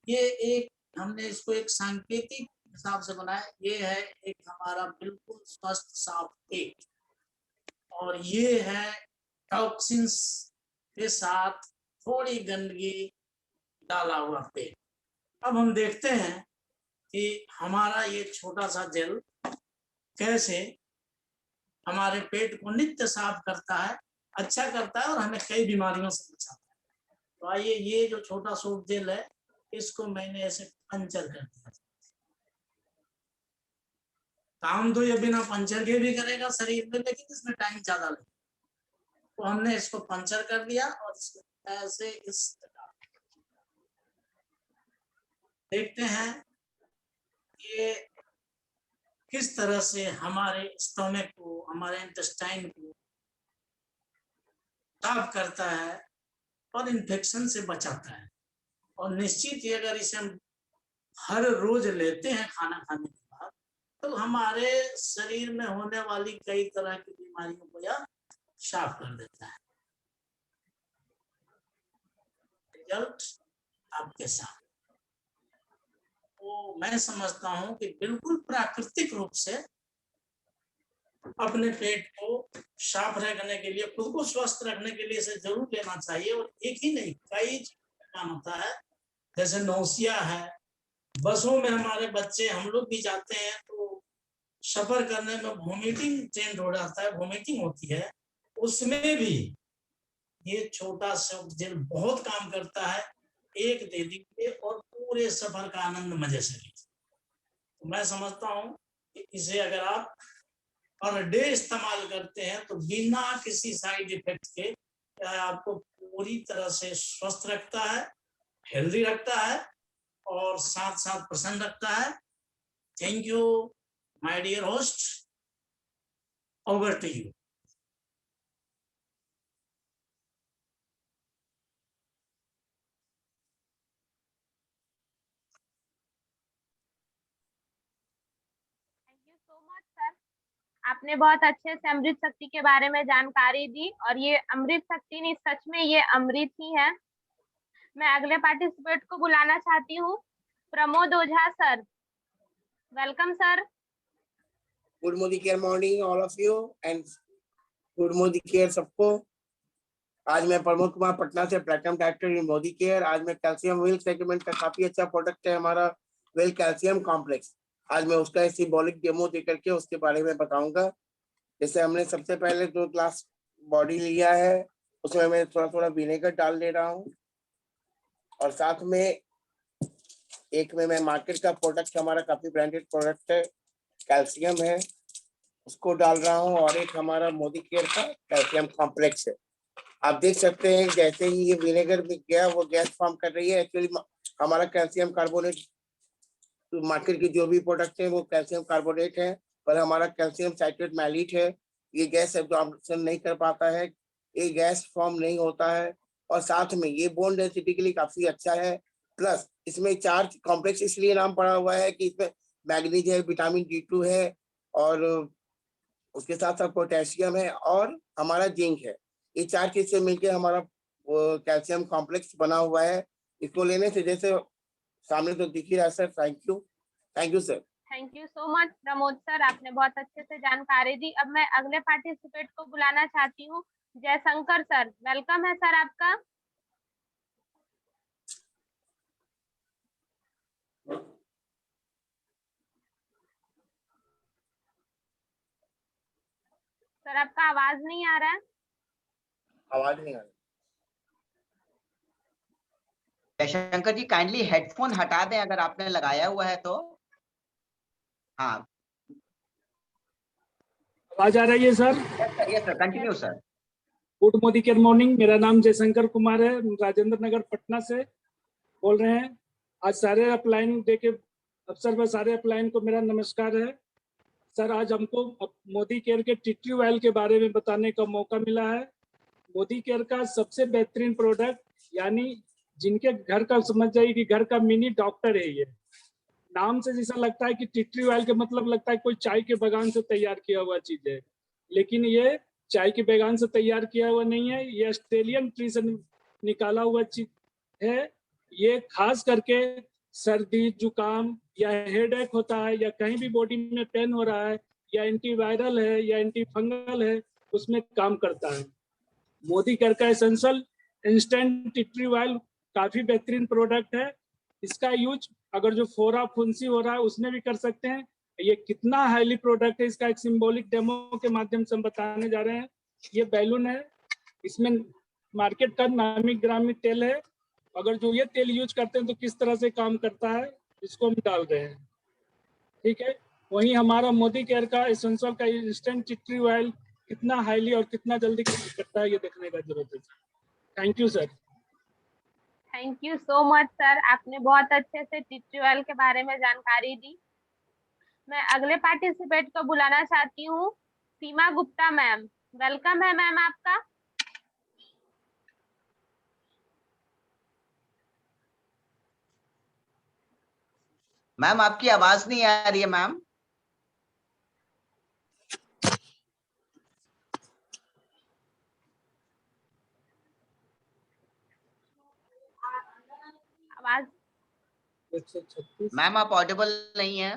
ये एक हमने इसको एक सांकेतिक हिसाब से बनाया। ये है एक हमारा बिल्कुल स्वस्थ साफ पेट, और ये है टॉक्सिन्स के साथ थोड़ी गंदगी डाला हुआ पेट। अब हम देखते हैं कि हमारा ये छोटा सा जेल कैसे हमारे पेट को नित्य साफ करता है, अच्छा करता है और हमें कई बीमारियों से बचाता है। तो आइए, ये जो छोटा सूप जेल है, इसको मैंने ऐसे पंचर कर दिया। काम तो ये बिना पंचर के भी करेगा शरीर में, लेकिन इसमें टाइम ज्यादा लगेगा। तो हमने इसको पंचर कर दिया और इसको ऐसे इस देखते हैं ये किस तरह से हमारे स्टोमक को, हमारे इंटेस्टाइन को साफ करता है और इन्फेक्शन से बचाता है। और निश्चित ही अगर इसे हम हर रोज लेते हैं खाना खाने के बाद, तो हमारे शरीर में होने वाली कई तरह की बीमारियों को यह साफ कर देता है। रिजल्ट आपके साथ। तो मैं समझता हूं कि बिल्कुल प्राकृतिक रूप से अपने पेट को साफ रखने के लिए, खुद को स्वस्थ रखने के लिए इसे जरूर लेना चाहिए। और एक ही नहीं, कई काम होता है, जैसे नौसिया है, बसों में हमारे बच्चे, हम लोग भी जाते हैं तो सफर करने में वोमिटिंग टेंड हो जाता है, वोमिटिंग होती है, उसमें भी ये छोटा सा जेल बहुत काम करता है। एक दे दीजिए और पूरे सफर का आनंद मजे से लीजिए। तो मैं समझता हूँ कि इसे अगर आप पर डे इस्तेमाल करते हैं तो बिना किसी साइड इफेक्ट के आपको पूरी तरह से स्वस्थ रखता है, हेल्दी रखता है और साथ साथ प्रसन्न रखता है। Thank you my dear host, over to you.
Thank you so much sir. आपने बहुत अच्छे से अमृत शक्ति के बारे में जानकारी दी और ये अमृत शक्ति नहीं, सच में ये अमृत ही है। मैं अगले पार्टिसिपेट को बुलाना चाहती हूँ, Pramod Ojha sir. Welcome sir.
Good Modicare morning all of you and good Modicare सबको। आज मैं प्रमोद कुमार पटना से platinum director in Modicare. आज मैं कैल्शियम व्हील सेगमेंट का काफी अच्छा प्रोडक्ट है हमारा वेल कैल्शियम कॉम्प्लेक्स। आज मैं उसका सिंबॉलिक डेमो देकर के उसके बारे में बताऊंगा। जैसे हमने सबसे पहले 2 ग्लास बॉडी लिया है, उसमें मैं थोड़ा थोड़ा विनेगर डाल दे रहा हूँ और साथ में एक में मैं मार्केट का प्रोडक्ट, हमारा काफी ब्रांडेड प्रोडक्ट है, कैल्शियम है, उसको डाल रहा हूँ और एक हमारा मोदी केयर का कैल्शियम कॉम्प्लेक्स है। आप देख सकते हैं जैसे ही ये विनेगर में गया वो गैस फॉर्म कर रही है। एक्चुअली हमारा कैल्शियम कार्बोनेट, मार्केट के जो भी प्रोडक्ट है वो कैल्शियम कार्बोनेट है, पर हमारा कैल्शियम साइट्रेट मैलिट है। ये गैस एब्जॉर्प्शन नहीं कर पाता है, ये गैस फॉर्म नहीं होता है और साथ में ये बोन डेंसिटी के लिए काफी अच्छा है। प्लस इसमें 4 कॉम्प्लेक्स इसलिए नाम पड़ा हुआ है कि इसमें मैग्नीज है, विटामिन D2 है और उसके साथ साथ पोटेशियम है और हमारा जिंक है। ये 4 चीज से मिलकर हमारा कैल्शियम कॉम्प्लेक्स बना हुआ है। इसको लेने से जैसे सामने तो दिख ही रहा है sir. Thank you sir.
Thank you so much Pramod sir, आपने बहुत अच्छे से जानकारी दी। अब मैं अगले पार्टिसिपेट को बुलाना चाहती हूँ, जयशंकर सर। वेलकम है सर आपका। सर आपका आवाज नहीं आ रहा है।
आवाज नहीं आ रही।
जयशंकर जी काइंडली हेडफोन हटा दें अगर आपने लगाया हुआ है तो। हाँ,
आवाज आ रही है sir?
Yes sir, continue sir.
Good Modicare morning. मेरा नाम जयशंकर कुमार है, राजेंद्र नगर पटना से बोल रहे हैं। आज सारे अपलाइन डे के अवसर पर सारे अपलाइन को मेरा नमस्कार है। सर आज हमको मोदी केयर के टिट्री ऑयल के बारे में बताने का मौका मिला है। मोदी केयर का सबसे बेहतरीन प्रोडक्ट, यानी जिनके घर का समझ जाइए कि घर का मिनी डॉक्टर है ये। नाम से जैसा लगता है कि टिट्री ऑयल के मतलब लगता है कोई चाय के बागान से तैयार किया हुआ चीज है, लेकिन ये चाय के बागान से तैयार किया हुआ नहीं है। ये ऑस्ट्रेलियन ट्री से निकाला हुआ चीज है। ये खास करके सर्दी जुकाम या हेडेक होता है या कहीं भी बॉडी में पेन हो रहा है या एंटीवायरल है या एंटी फंगल है, उसमें काम करता है। मोदी केयर का एसेंशियल इंस्टेंट टिट्री ऑयल काफी बेहतरीन प्रोडक्ट है। इसका यूज अगर जो फोरा फुंसी हो रहा है उसमें भी कर सकते हैं। ये कितना हाईली प्रोडक्ट है, इसका एक सिंबॉलिक डेमो के माध्यम से हम बताने जा रहे हैं। ये बैलून है, इसमें मार्केट का नामी ग्रामी तेल है। अगर जो ये तेल यूज करते हैं तो किस तरह से काम करता है, इसको हम डाल रहे हैं। ठीक है, वहीं हमारा मोदी केयर का एसेंशियल का इंस्टेंट टिट्री ऑयल कितना हाईली और कितना जल्दी करता है, ये देखने का जरूरत है। Thank you sir.
Thank you so much sir, आपने बहुत अच्छे से टिट्री ऑयल के बारे में जानकारी दी। मैं अगले पार्टिसिपेट को बुलाना चाहती हूँ, सीमा गुप्ता मैम। वेलकम है मैम आपका।
मैम आपकी आवाज नहीं आ रही है मैम।
आवाज
मैम आप ऑडिबल नहीं है।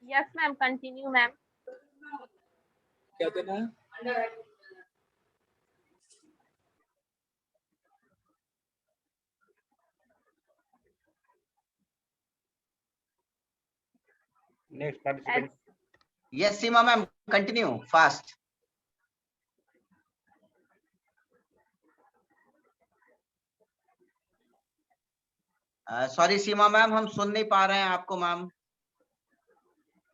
Yes ma'am, continue ma'am.
क्या देना है?
Next participant.
यस सीमा मैम, कंटिन्यू फास्ट। सॉरी सीमा मैम, हम सुन नहीं पा रहे हैं आपको मैम।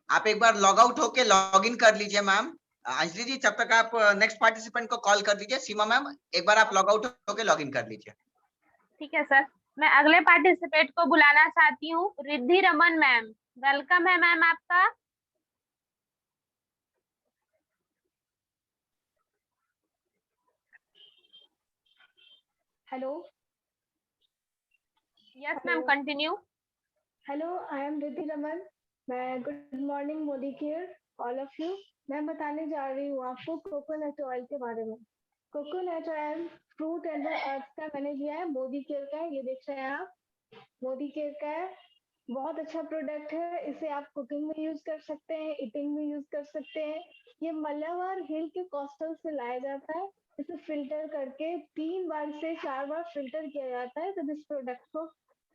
आप एक बार लॉग आउट होके लॉग इन कर लीजिए मैम। अंजलि जी जब तक आप नेक्स्ट पार्टिसिपेंट को कॉल कर दीजिए। सीमा मैम एक बार आप लॉग आउट होके लॉग इन कर लीजिए।
ठीक है सर, मैं अगले पार्टिसिपेट को बुलाना चाहती हूँ, रिद्धि रमन मैम। वेलकम है मैम आपका।
Hello.
Yes, ma'am. Continue.
Hello, I am Riddhi Raman. मैं good morning Modi care all of you. मैं बताने जा रही हूँ आपको कोकोनट ऑयल के बारे में। Coconut oil fruit and earth का मैंने लिया है, मोदी केयर का है, ये देख रहे हैं आप, मोदी केयर का है। बहुत अच्छा प्रोडक्ट है, इसे आप कुकिंग में यूज कर सकते हैं, ईटिंग में यूज कर सकते हैं। ये मलाबार हिल के कोस्टल से लाया जाता है, इसे फिल्टर करके 3 बार से 4 बार फिल्टर किया जाता है, तब इस प्रोडक्ट को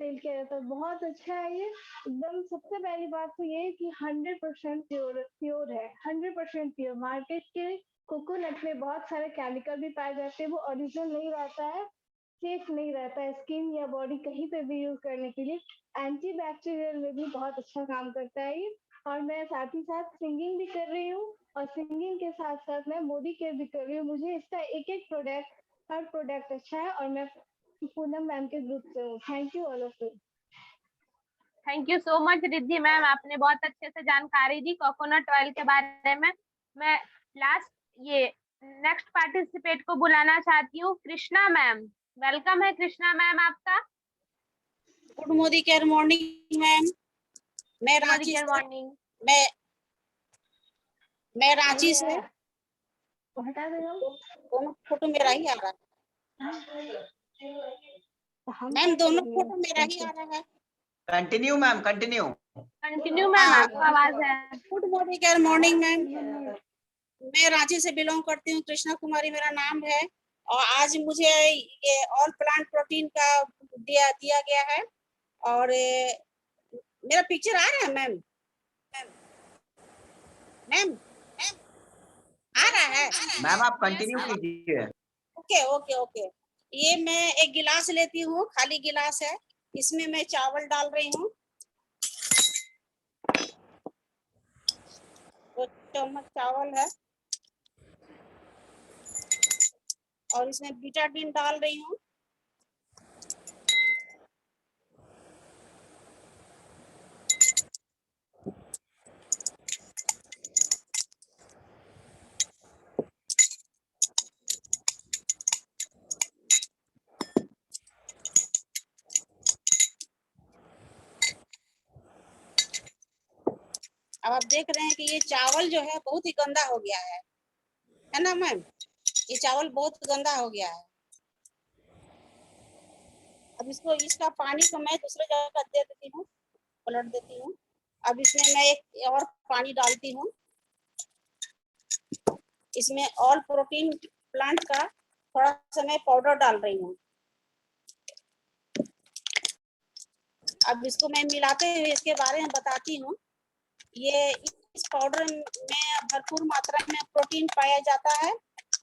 सेल किया जाता है। बहुत अच्छा है ये एकदम। सबसे पहली बात तो ये है कि 100% प्योर है, 100% प्योर। मार्केट के कोकोनट में बहुत सारे केमिकल भी पाए जाते हैं, वो ओरिजिनल नहीं रहता है, सेफ नहीं रहता है स्किन या बॉडी कहीं पे भी यूज करने के लिए। एंटी बैक्टीरियल में भी बहुत अच्छा काम करता है ये। और मैं साथ ही साथ सिंगिंग भी कर रही हूँ, और सिंगिंग के साथ साथ मैं मोदी केयर भी कर रही हूँ। मुझे इसका एक एक प्रोडक्ट, हर प्रोडक्ट अच्छा है, और मैं पूनम मैम के ग्रुप से हूँ। Thank you all of you.
Thank you so much Riddhi ma'am, आपने बहुत अच्छे से जानकारी दी कोकोनट ऑयल के बारे में। मैं लास्ट ये नेक्स्ट पार्टिसिपेट को बुलाना चाहती हूँ, कृष्णा मैम। वेलकम है कृष्णा मैम आपका।
Good Modicare morning ma'am. मैं रांची से
मॉर्निंग।
मैं रांची से दोनों फोटो मेरा ही आ रहा है मैम, दोनों फोटो मेरा ही आ रहा है।
कंटिन्यू मैम, कंटिन्यू
मैम, आपका आवाज है।
Good Modicare morning ma'am. मैं रांची से बिलोंग करती हूँ, कृष्णा कुमारी मेरा नाम है, और आज मुझे ये ऑल प्लांट प्रोटीन का दिया गया है। और मेरा पिक्चर आ रहा है मैम? मैम आ रहा है?
मैम आप कंटिन्यू कीजिए।
Okay okay okay. ये मैं एक गिलास लेती हूँ, खाली गिलास है, इसमें मैं चावल डाल रही हूँ, 2 चम्मच चावल है, और इसमें बीटाडीन डाल रही हूँ। अब आप देख रहे हैं कि ये चावल जो है बहुत ही गंदा हो गया है ना मैम? ये चावल बहुत गंदा हो गया है। अब इसका पानी को मैं दूसरे जगह दे देती हूँ, पलट देती हूँ। अब इसमें मैं एक और पानी डालती हूँ, इसमें ऑल प्रोटीन प्लांट का थोड़ा सा मैं पाउडर डाल रही हूँ। अब इसको मैं मिलाते हुए इसके बारे में बताती हूँ। ये इस पाउडर में भरपूर मात्रा में प्रोटीन पाया जाता है,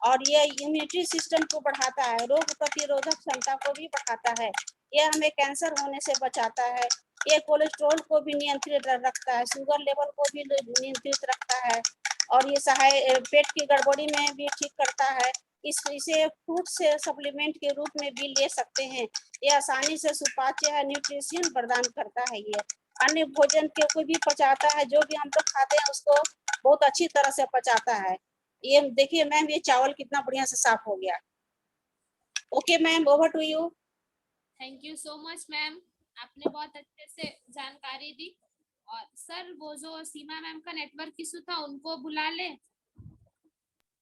और ये इम्यूनिटी सिस्टम को बढ़ाता है, रोग प्रतिरोधक क्षमता को भी बढ़ाता है, ये हमें कैंसर होने से बचाता है, ये कोलेस्ट्रॉल को भी नियंत्रित रखता है, शुगर लेवल को भी नियंत्रित रखता है, और ये पेट की गड़बड़ी में भी ठीक करता है। इसे फ्रूट से सप्लीमेंट के रूप में भी ले सकते हैं। ये आसानी से सुपाच्य है, न्यूट्रिशन प्रदान करता है। ये अन्य भोजन को भी पचाता है, जो भी हम लोग खाते हैं उसको बहुत अच्छी तरह से पचाता है। ये देखिए मैम, ये चावल कितना बढ़िया से साफ हो गया। Okay ma'am, over to you.
Thank you so much ma'am, आपने बहुत अच्छे से जानकारी दी। और सर वो जो सीमा मैम का नेटवर्क इशू था उनको बुला ले।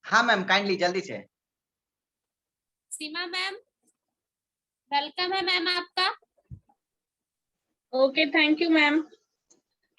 हाँ मैम, काइंडली जल्दी से।
सीमा मैम वेलकम है मैम आपका।
Okay, thank you ma'am.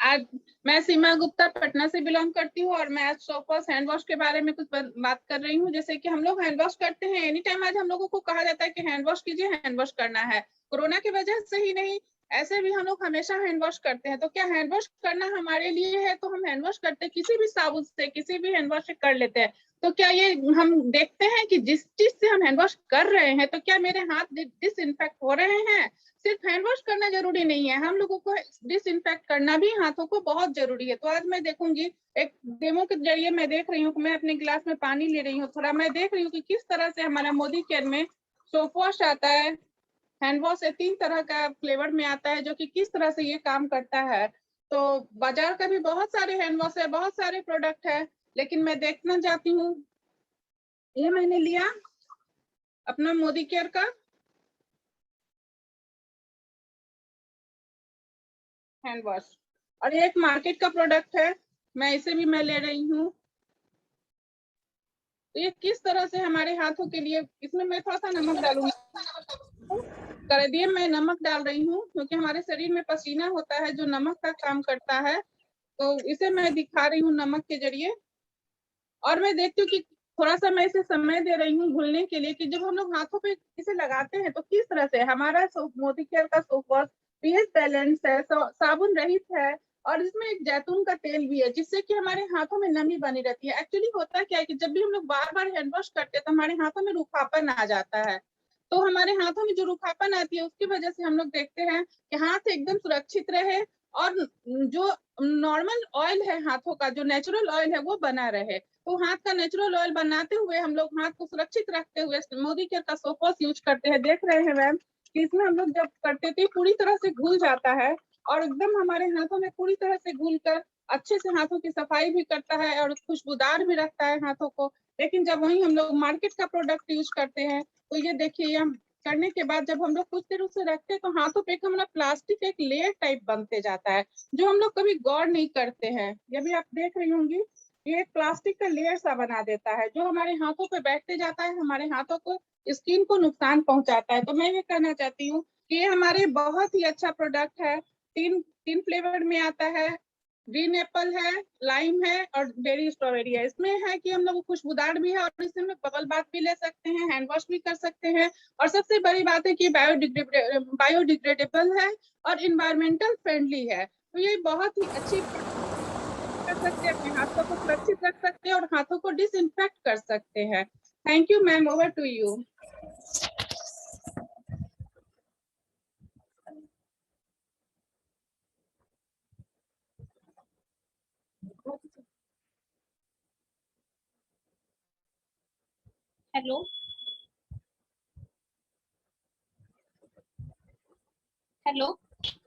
आज मैं सीमा गुप्ता पटना से बिलोंग करती हूँ, और मैं आज सोफास हैंड वॉश के बारे में कुछ बात कर रही हूँ। जैसे कि हम लोग हैंड वॉश करते हैं एनी टाइम, आज हम लोगों को कहा जाता है कि हैंड वॉश कीजिए, हैंड वॉश करना है। कोरोना की वजह से ही नहीं, ऐसे भी हम लोग हमेशा हैंड वॉश करते हैं। तो क्या हैंड वॉश करना हमारे लिए है तो हम हैंड वॉश करते हैं, किसी भी साबुन से, किसी भी हैंड वॉश से कर लेते हैं। तो क्या ये हम देखते हैं कि जिस चीज से हम हैंड वॉश कर रहे हैं, तो क्या मेरे हाथ डिसइंफेक्ट हो रहे हैं? सिर्फ हैंड वॉश करना जरूरी नहीं है, हम लोगों को डिसइंफेक्ट करना भी हाथों को बहुत जरूरी है। तो आज मैं देखूंगी, एक डेमो के जरिए मैं देख रही हूँ कि मैं अपने गिलास में पानी ले रही हूँ, थोड़ा मैं देख रही हूँ कि किस तरह से हमारा मोदी केयर में सोप वॉश आता है। हैंड वॉश 3 तरह का फ्लेवर में आता है, जो कि किस तरह से ये काम करता है। तो बाजार का भी बहुत सारे हैंड वॉश है, बहुत सारे प्रोडक्ट है, लेकिन मैं देखना चाहती हूँ, ये मैंने लिया अपना मोदी केयर का
हैंड वॉश। और ये एक मार्केट का प्रोडक्ट है, मैं इसे भी मैं ले रही हूँ। तो ये किस तरह से हमारे हाथों के लिए, इसमें मैं थोड़ा सा नमक डालूंगी, कर दिए मैं नमक डाल रही हूँ क्योंकि हमारे शरीर में पसीना होता है जो नमक का काम करता है, तो इसे मैं दिखा रही हूँ नमक के जरिए। और मैं देखती हूँ कि थोड़ा सा मैं इसे समय दे रही हूँ घुलने के लिए, कि जब हम लोग हाथों पे इसे लगाते हैं तो किस तरह से हमारा मोदी केयर का सोप वॉश पीएच बैलेंस है, साबुन रहित है, और इसमें एक जैतून का तेल भी है जिससे कि हमारे हाथों में नमी बनी रहती है। एक्चुअली होता क्या है कि जब भी हम लोग बार बार हैंड वॉश करते हैं तो हमारे हाथों में रूखापन आ जाता है, तो हमारे हाथों में जो रूखापन आती है उसकी वजह से हम लोग देखते हैं कि हाथ एकदम सुरक्षित रहे और जो नॉर्मल ऑयल है हाथों का, जो नेचुरल ऑयल है वो बना रहे। तो हाथ का नेचुरल ऑयल बनाते हुए हम लोग हाथ को सुरक्षित रखते हुए मोदी केयर का सोप वॉश यूज करते हैं। देख रहे हैं मैम कि इसमें हम लोग जब करते थे पूरी तरह से घुल जाता है और एकदम हमारे हाथों में पूरी तरह से घुल कर अच्छे से हाथों की सफाई भी करता है और खुशबूदार भी रखता है हाथों को। लेकिन जब वही हम लोग मार्केट का प्रोडक्ट यूज करते हैं तो ये देखिए, हम करने के बाद जब हम लोग कुछ देर उसे रखते हैं तो हाथों पे हमारा प्लास्टिक एक लेयर टाइप बनते जाता है, जो हम लोग कभी गौर नहीं करते हैं। ये भी आप देख रही होंगी, ये प्लास्टिक का लेयर सा बना देता है जो हमारे हाथों पे बैठते जाता है, हमारे हाथों को, स्किन को नुकसान पहुंचाता है। तो मैं ये कहना चाहती हूँ कि ये हमारे बहुत ही अच्छा प्रोडक्ट है। तीन फ्लेवर में आता है, ग्रीन एप्पल है, लाइम है और बेरी स्ट्रॉबेरी है। इसमें है कि हम लोग खुशबूदार भी है और इसमें बबल बाथ भी ले सकते हैं, हैंड वॉश भी कर सकते हैं, और सबसे बड़ी बात है कि बायोडिग्रेडेबल है और इन्वायरमेंटल फ्रेंडली है। तो ये बहुत ही अच्छी कर सकते हैं, अपने हाथों को सुरक्षित रख सकते हैं और हाथों को डिसइंफेक्ट कर सकते हैं। Thank you ma'am, over to you.
Hello, hello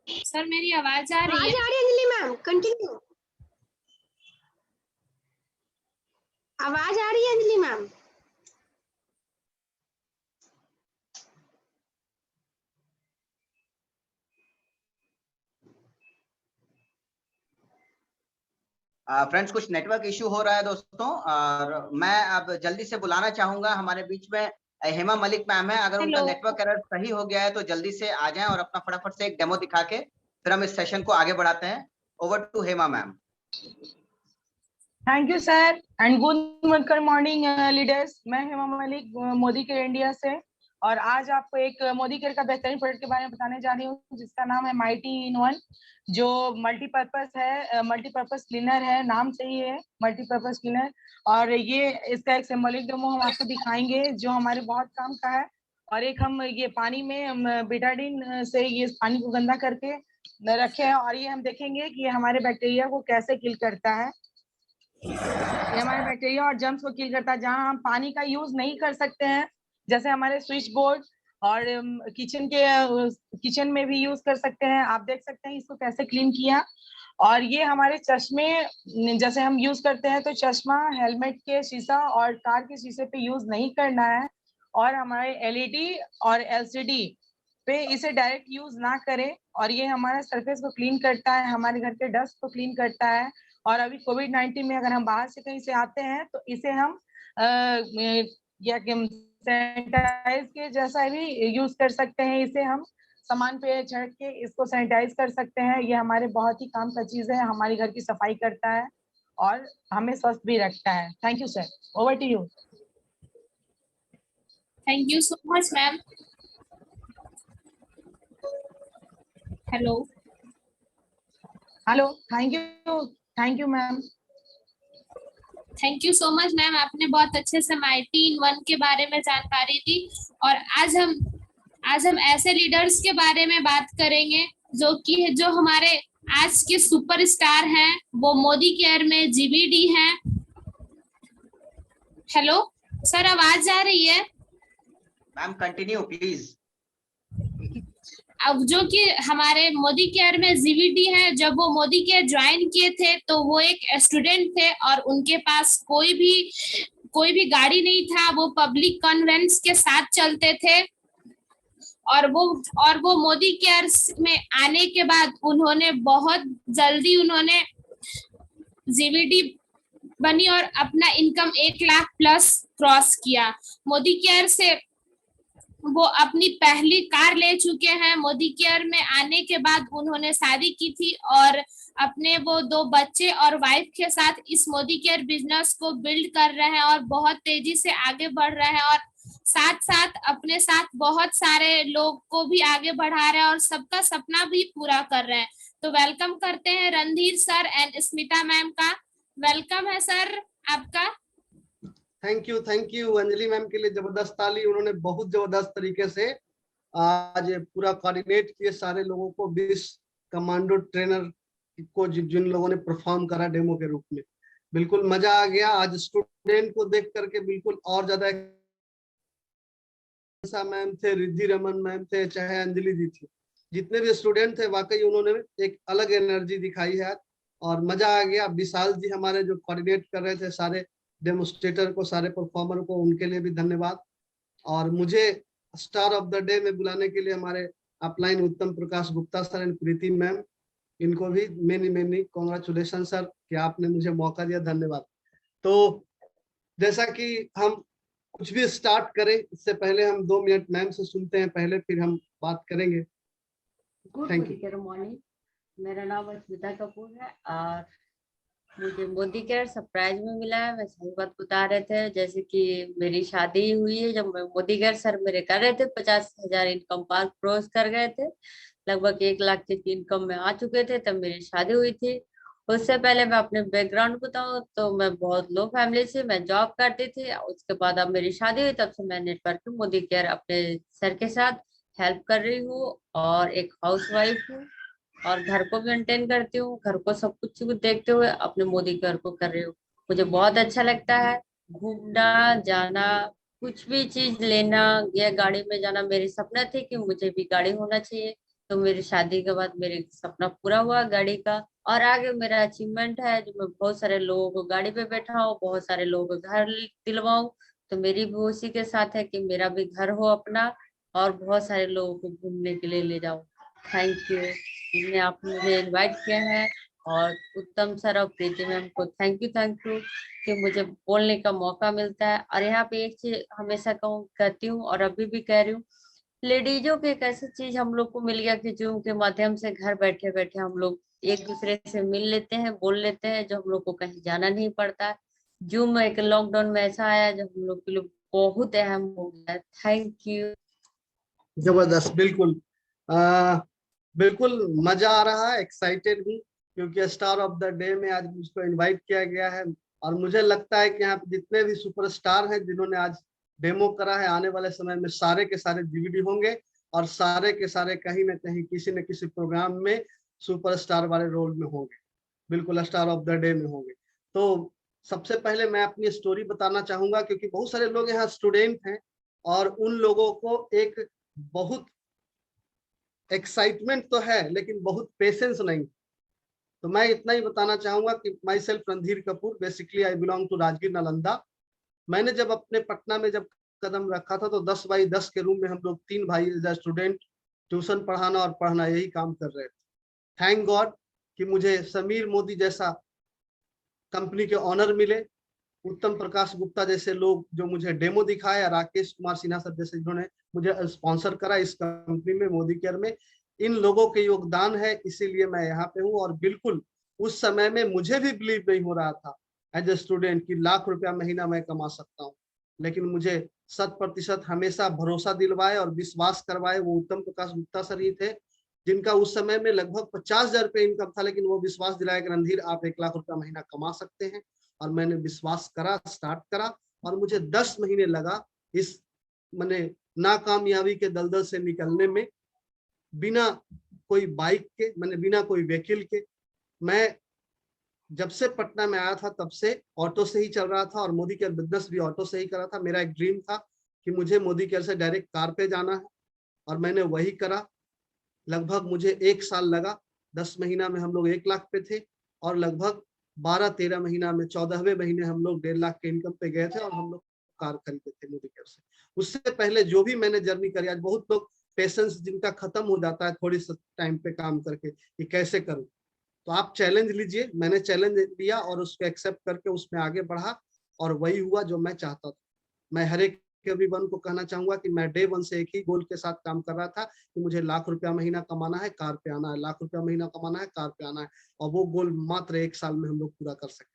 sir, मेरी आवाज आ रही है?
Anjali ma'am, continue. आवाज आ रही है अंजलि मैम?
फ्रेंड्स कुछ नेटवर्क इशू हो रहा है दोस्तों, और मैं अब जल्दी से बुलाना चाहूंगा हमारे बीच में हेमा मलिक मैम है। अगर उनका नेटवर्क एरर सही हो गया है तो जल्दी से आ जाएं और अपना फटाफट से एक डेमो दिखा के फिर हम इस सेशन को आगे बढ़ाते हैं। Over to Hema ma'am.
Thank you sir and good morning leaders. मैं हेमा मलिक मोदी केयर इंडिया से, और आज आपको एक मोदी केयर का बेहतरीन प्रोडक्ट के बारे में बताने जा रही हूँ जिसका नाम है माइटी इन वन, जो मल्टीपर्पज है, मल्टीपर्पज क्लीनर है, नाम से ही है मल्टीपर्पज क्लीनर। और ये इसका एक सिंबॉलिक डेमो हम आपको दिखाएंगे जो हमारे बहुत काम का है। और एक हम ये पानी में बेटाडीन से ये पानी को गंदा करके रखे हैं, और ये हम देखेंगे कि हमारे बैक्टीरिया को कैसे किल करता है। ये हमारे बैक्टीरिया और जर्म्स को किल करता है। जहाँ हम पानी का यूज नहीं कर सकते हैं, जैसे हमारे स्विच बोर्ड और किचन में भी यूज कर सकते हैं। आप देख सकते हैं इसको कैसे क्लीन किया। और ये हमारे चश्मे जैसे हम यूज करते हैं तो चश्मा, हेलमेट के शीशा और कार के शीशे पे यूज नहीं करना है, और हमारे एलईडी और एलसीडी पे इसे डायरेक्ट यूज ना करें। और ये हमारे सरफेस को क्लीन करता है, हमारे घर के डस्ट को क्लीन करता है। और अभी कोविड-19 में अगर हम बाहर से कहीं से आते हैं तो इसे हम या सैनिटाइज के जैसा भी यूज कर सकते हैं। इसे हम सामान पे छिड़क के इसको सैनिटाइज कर सकते हैं। ये हमारे बहुत ही काम का चीज है, हमारी घर की सफाई करता है और हमें स्वस्थ भी रखता है। Thank you sir, over to you.
Thank you so much ma'am. Hello,
hello, thank you ma'am.
Thank you so much ma'am, आपने बहुत अच्छे से माइटी इन वन के बारे में जानकारी दी। और आज हम ऐसे लीडर्स के बारे में बात करेंगे जो हमारे आज के सुपरस्टार हैं, वो मोदी केयर में जीबीडी हैं। हेलो सर, आवाज आ रही है?
Ma'am continue please.
अब जो कि हमारे मोदी केयर में जीवीडी है, जब वो मोदी केयर ज्वाइन किए थे तो वो एक स्टूडेंट थे और उनके पास कोई भी गाड़ी नहीं था, वो पब्लिक कन्वेंस के साथ चलते थे। और वो मोदी केयर में आने के बाद उन्होंने बहुत जल्दी उन्होंने जीवीडी बनी और अपना इनकम 1 लाख प्लस क्रॉस किया। मोदी केयर से वो अपनी पहली कार ले चुके हैं। मोदी केयर में आने के बाद उन्होंने शादी की थी और अपने वो 2 बच्चे और वाइफ के साथ इस मोदी केयर बिजनेस को बिल्ड कर रहे हैं और बहुत तेजी से आगे बढ़ रहे हैं और साथ साथ अपने साथ बहुत सारे लोग को भी आगे बढ़ा रहे हैं और सबका सपना भी पूरा कर रहे हैं। तो वेलकम करते हैं Randhir sir and Smita ma'am का। वेलकम है सर आपका।
थैंक यू अंजलि मैम के लिए जबरदस्त ताली। उन्होंने बहुत जबरदस्त तरीके से आज पूरा कोऑर्डिनेट किए सारे लोगों को, 20 कमांडो ट्रेनर को जिन लोगों ने परफॉर्म करा डेमो के रूप में, बिल्कुल मजा आ गया। आज स्टूडेंट को देख करके बिल्कुल और ज्यादा मैम थे, रिद्धि रमन मैम थे, चाहे अंजलि जी थी, जितने भी स्टूडेंट थे वाकई उन्होंने एक अलग एनर्जी दिखाई है और मजा आ गया। विशाल जी हमारे जो कोऑर्डिनेट कर रहे थे सारे डेमोस्ट्रेटर को, सारे परफॉर्मर को, उनके लिए भी धन्यवाद। और मुझे स्टार ऑफ द डे में बुलाने के लिए हमारे upline Uttam Prakash Gupta sir and Preeti ma'am, इनको भी मेनी कॉन्ग्रेचुलेशन सर कि आपने मुझे मौका दिया, धन्यवाद। तो जैसा कि हम कुछ भी स्टार्ट करें इससे पहले हम 2 मिनट मैम से सुनते हैं पहले, फिर हम बात करेंगे। Thank you.
गुड मॉर्निंग, मेरा नाम स्मिता कपूर है और मुझे मोदी केयर सरप्राइज में मिला है। मैं सही बात बता रहे थे, जैसे कि मेरी शादी हुई है जब मैं मोदी केयर सर मेरे कर रहे थे, 50,000 इनकम पास क्रॉस कर गए थे, लगभग 1 लाख की इनकम में आ चुके थे तब मेरी शादी हुई थी। उससे पहले मैं अपने बैकग्राउंड बताऊं तो मैं बहुत लो फैमिली से मैं जॉब करती थी। उसके बाद अब मेरी शादी हुई, तब से मैं नेटवर्क मोदी केयर अपने सर के साथ हेल्प कर रही हूँ और एक हाउस वाइफ हूँ और घर को मेंटेन करती हूँ। घर को सब कुछ देखते हुए अपने मोदी केयर को कर रही हूँ। मुझे बहुत अच्छा लगता है घूमना जाना, कुछ भी चीज लेना या गाड़ी में जाना। मेरी सपना थी कि मुझे भी गाड़ी होना चाहिए, तो मेरी शादी के बाद मेरे सपना पूरा हुआ गाड़ी का। और आगे मेरा अचीवमेंट है जो मैं बहुत सारे लोगों को गाड़ी पे बैठा हूँ, बहुत सारे लोगों को घर दिलवाऊं। तो मेरी भी उसी के साथ है कि मेरा भी घर हो अपना और बहुत सारे लोगों को घूमने के लिए ले जाऊं। थैंक यू, आपने मुझे इनवाइट किया है और उत्तम सर और प्रीति मैम को थैंक यू कि मुझे बोलने का मौका मिलता है। और यहाँ पे एक चीज हमेशा कहती हूँ और अभी भी कह रही हूँ, लेडीजों की एक ऐसी चीज हम लोग को मिल गया कि जूम के माध्यम से घर बैठे बैठे हम लोग एक दूसरे से मिल लेते हैं, बोल लेते हैं, जो हम लोग को कहीं जाना नहीं पड़ता। जूम एक लॉकडाउन में ऐसा आया जो हम लोग के लिए बहुत अहम हो गया। Thank you.
जबरदस्त, बिल्कुल बिल्कुल मजा आ रहा है, एक्साइटेड हूँ क्योंकि स्टार ऑफ द डे में आज मुझको इनवाइट किया गया है और मुझे लगता है कि यहाँ पे जितने भी सुपरस्टार हैं जिन्होंने आज डेमो करा है, आने वाले समय में सारे के सारे जीवीडी होंगे और सारे के सारे कहीं ना कहीं किसी न किसी प्रोग्राम में सुपरस्टार वाले रोल में होंगे, बिल्कुल स्टार ऑफ द डे में होंगे। तो सबसे पहले मैं अपनी स्टोरी बताना चाहूंगा क्योंकि बहुत सारे लोग यहाँ स्टूडेंट हैं और उन लोगों को एक बहुत एक्साइटमेंट तो है लेकिन बहुत पेशेंस नहीं। तो मैं इतना ही बताना चाहूंगा कि myself Randhir Kapoor, basically I belong to Rajgir Nalanda. मैंने जब अपने पटना में जब कदम रखा था तो 10 बाई 10 के रूम में हम लोग 3 भाई एज अ स्टूडेंट ट्यूशन पढ़ाना और पढ़ना यही काम कर रहे थे। थैंक गॉड कि मुझे समीर मोदी जैसा कंपनी के ऑनर मिले, उत्तम प्रकाश गुप्ता जैसे लोग जो मुझे डेमो दिखाए, राकेश कुमार सिन्हा सर जैसे जिन्होंने मुझे स्पॉन्सर करा इस कंपनी में मोदी केयर में। इन लोगों के योगदान है इसीलिए मैं यहाँ पे हूँ। और बिल्कुल उस समय में मुझे भी बिलीव नहीं हो रहा था एज ए स्टूडेंट कि लाख रुपया महीना मैं कमा सकता हूँ, लेकिन मुझे 100% हमेशा भरोसा दिलवाए और विश्वास करवाए वो उत्तम प्रकाश गुप्ता सर ही थे, जिनका उस समय में लगभग 50,000 रुपये इनकम था, लेकिन वो विश्वास दिलाया कि रणधीर आप 1 लाख रुपया महीना कमा सकते हैं। और मैंने विश्वास करा, स्टार्ट करा और मुझे 10 महीने लगा इस मैंने नाकामयाबी के दलदल से निकलने में, बिना कोई बाइक के, मैंने बिना कोई व्हीकल के। मैं जब से पटना में आया था तब से ऑटो से ही चल रहा था और मोदी केयर बिजनेस भी ऑटो से ही करा था। मेरा एक ड्रीम था कि मुझे मोदी केयर से डायरेक्ट कार पे जाना है और मैंने वही करा। लगभग मुझे 1 साल लगा, 10 महीना में हम लोग 1 लाख पे थे और लगभग 12-13 महीना में 14वें महीने हम लोग 1.5 लाख के इनकम पे गए थे और हम लोग कार खरीदे थे मोदी केयर से। उससे पहले जो भी मैंने जर्नी करी, आज बहुत लोग पेशेंस जिनका खत्म हो जाता है थोड़ी सी टाइम पे काम करके कि कैसे करूं, तो आप चैलेंज लीजिए। मैंने चैलेंज लिया और उसको एक्सेप्ट करके उसमें आगे बढ़ा और वही हुआ जो मैं चाहता था। मैं हर एक एवरीवन को कहना चाहूंगा कि मैं डे 1 से एक ही गोल के साथ काम कर रहा था कि मुझे ₹1,00,000 महीना कमाना है, कार पे आना है, ₹1,00,000 महीना कमाना है, कार पे आना है, और वो गोल मात्र 1 साल में हम लोग पूरा कर सके।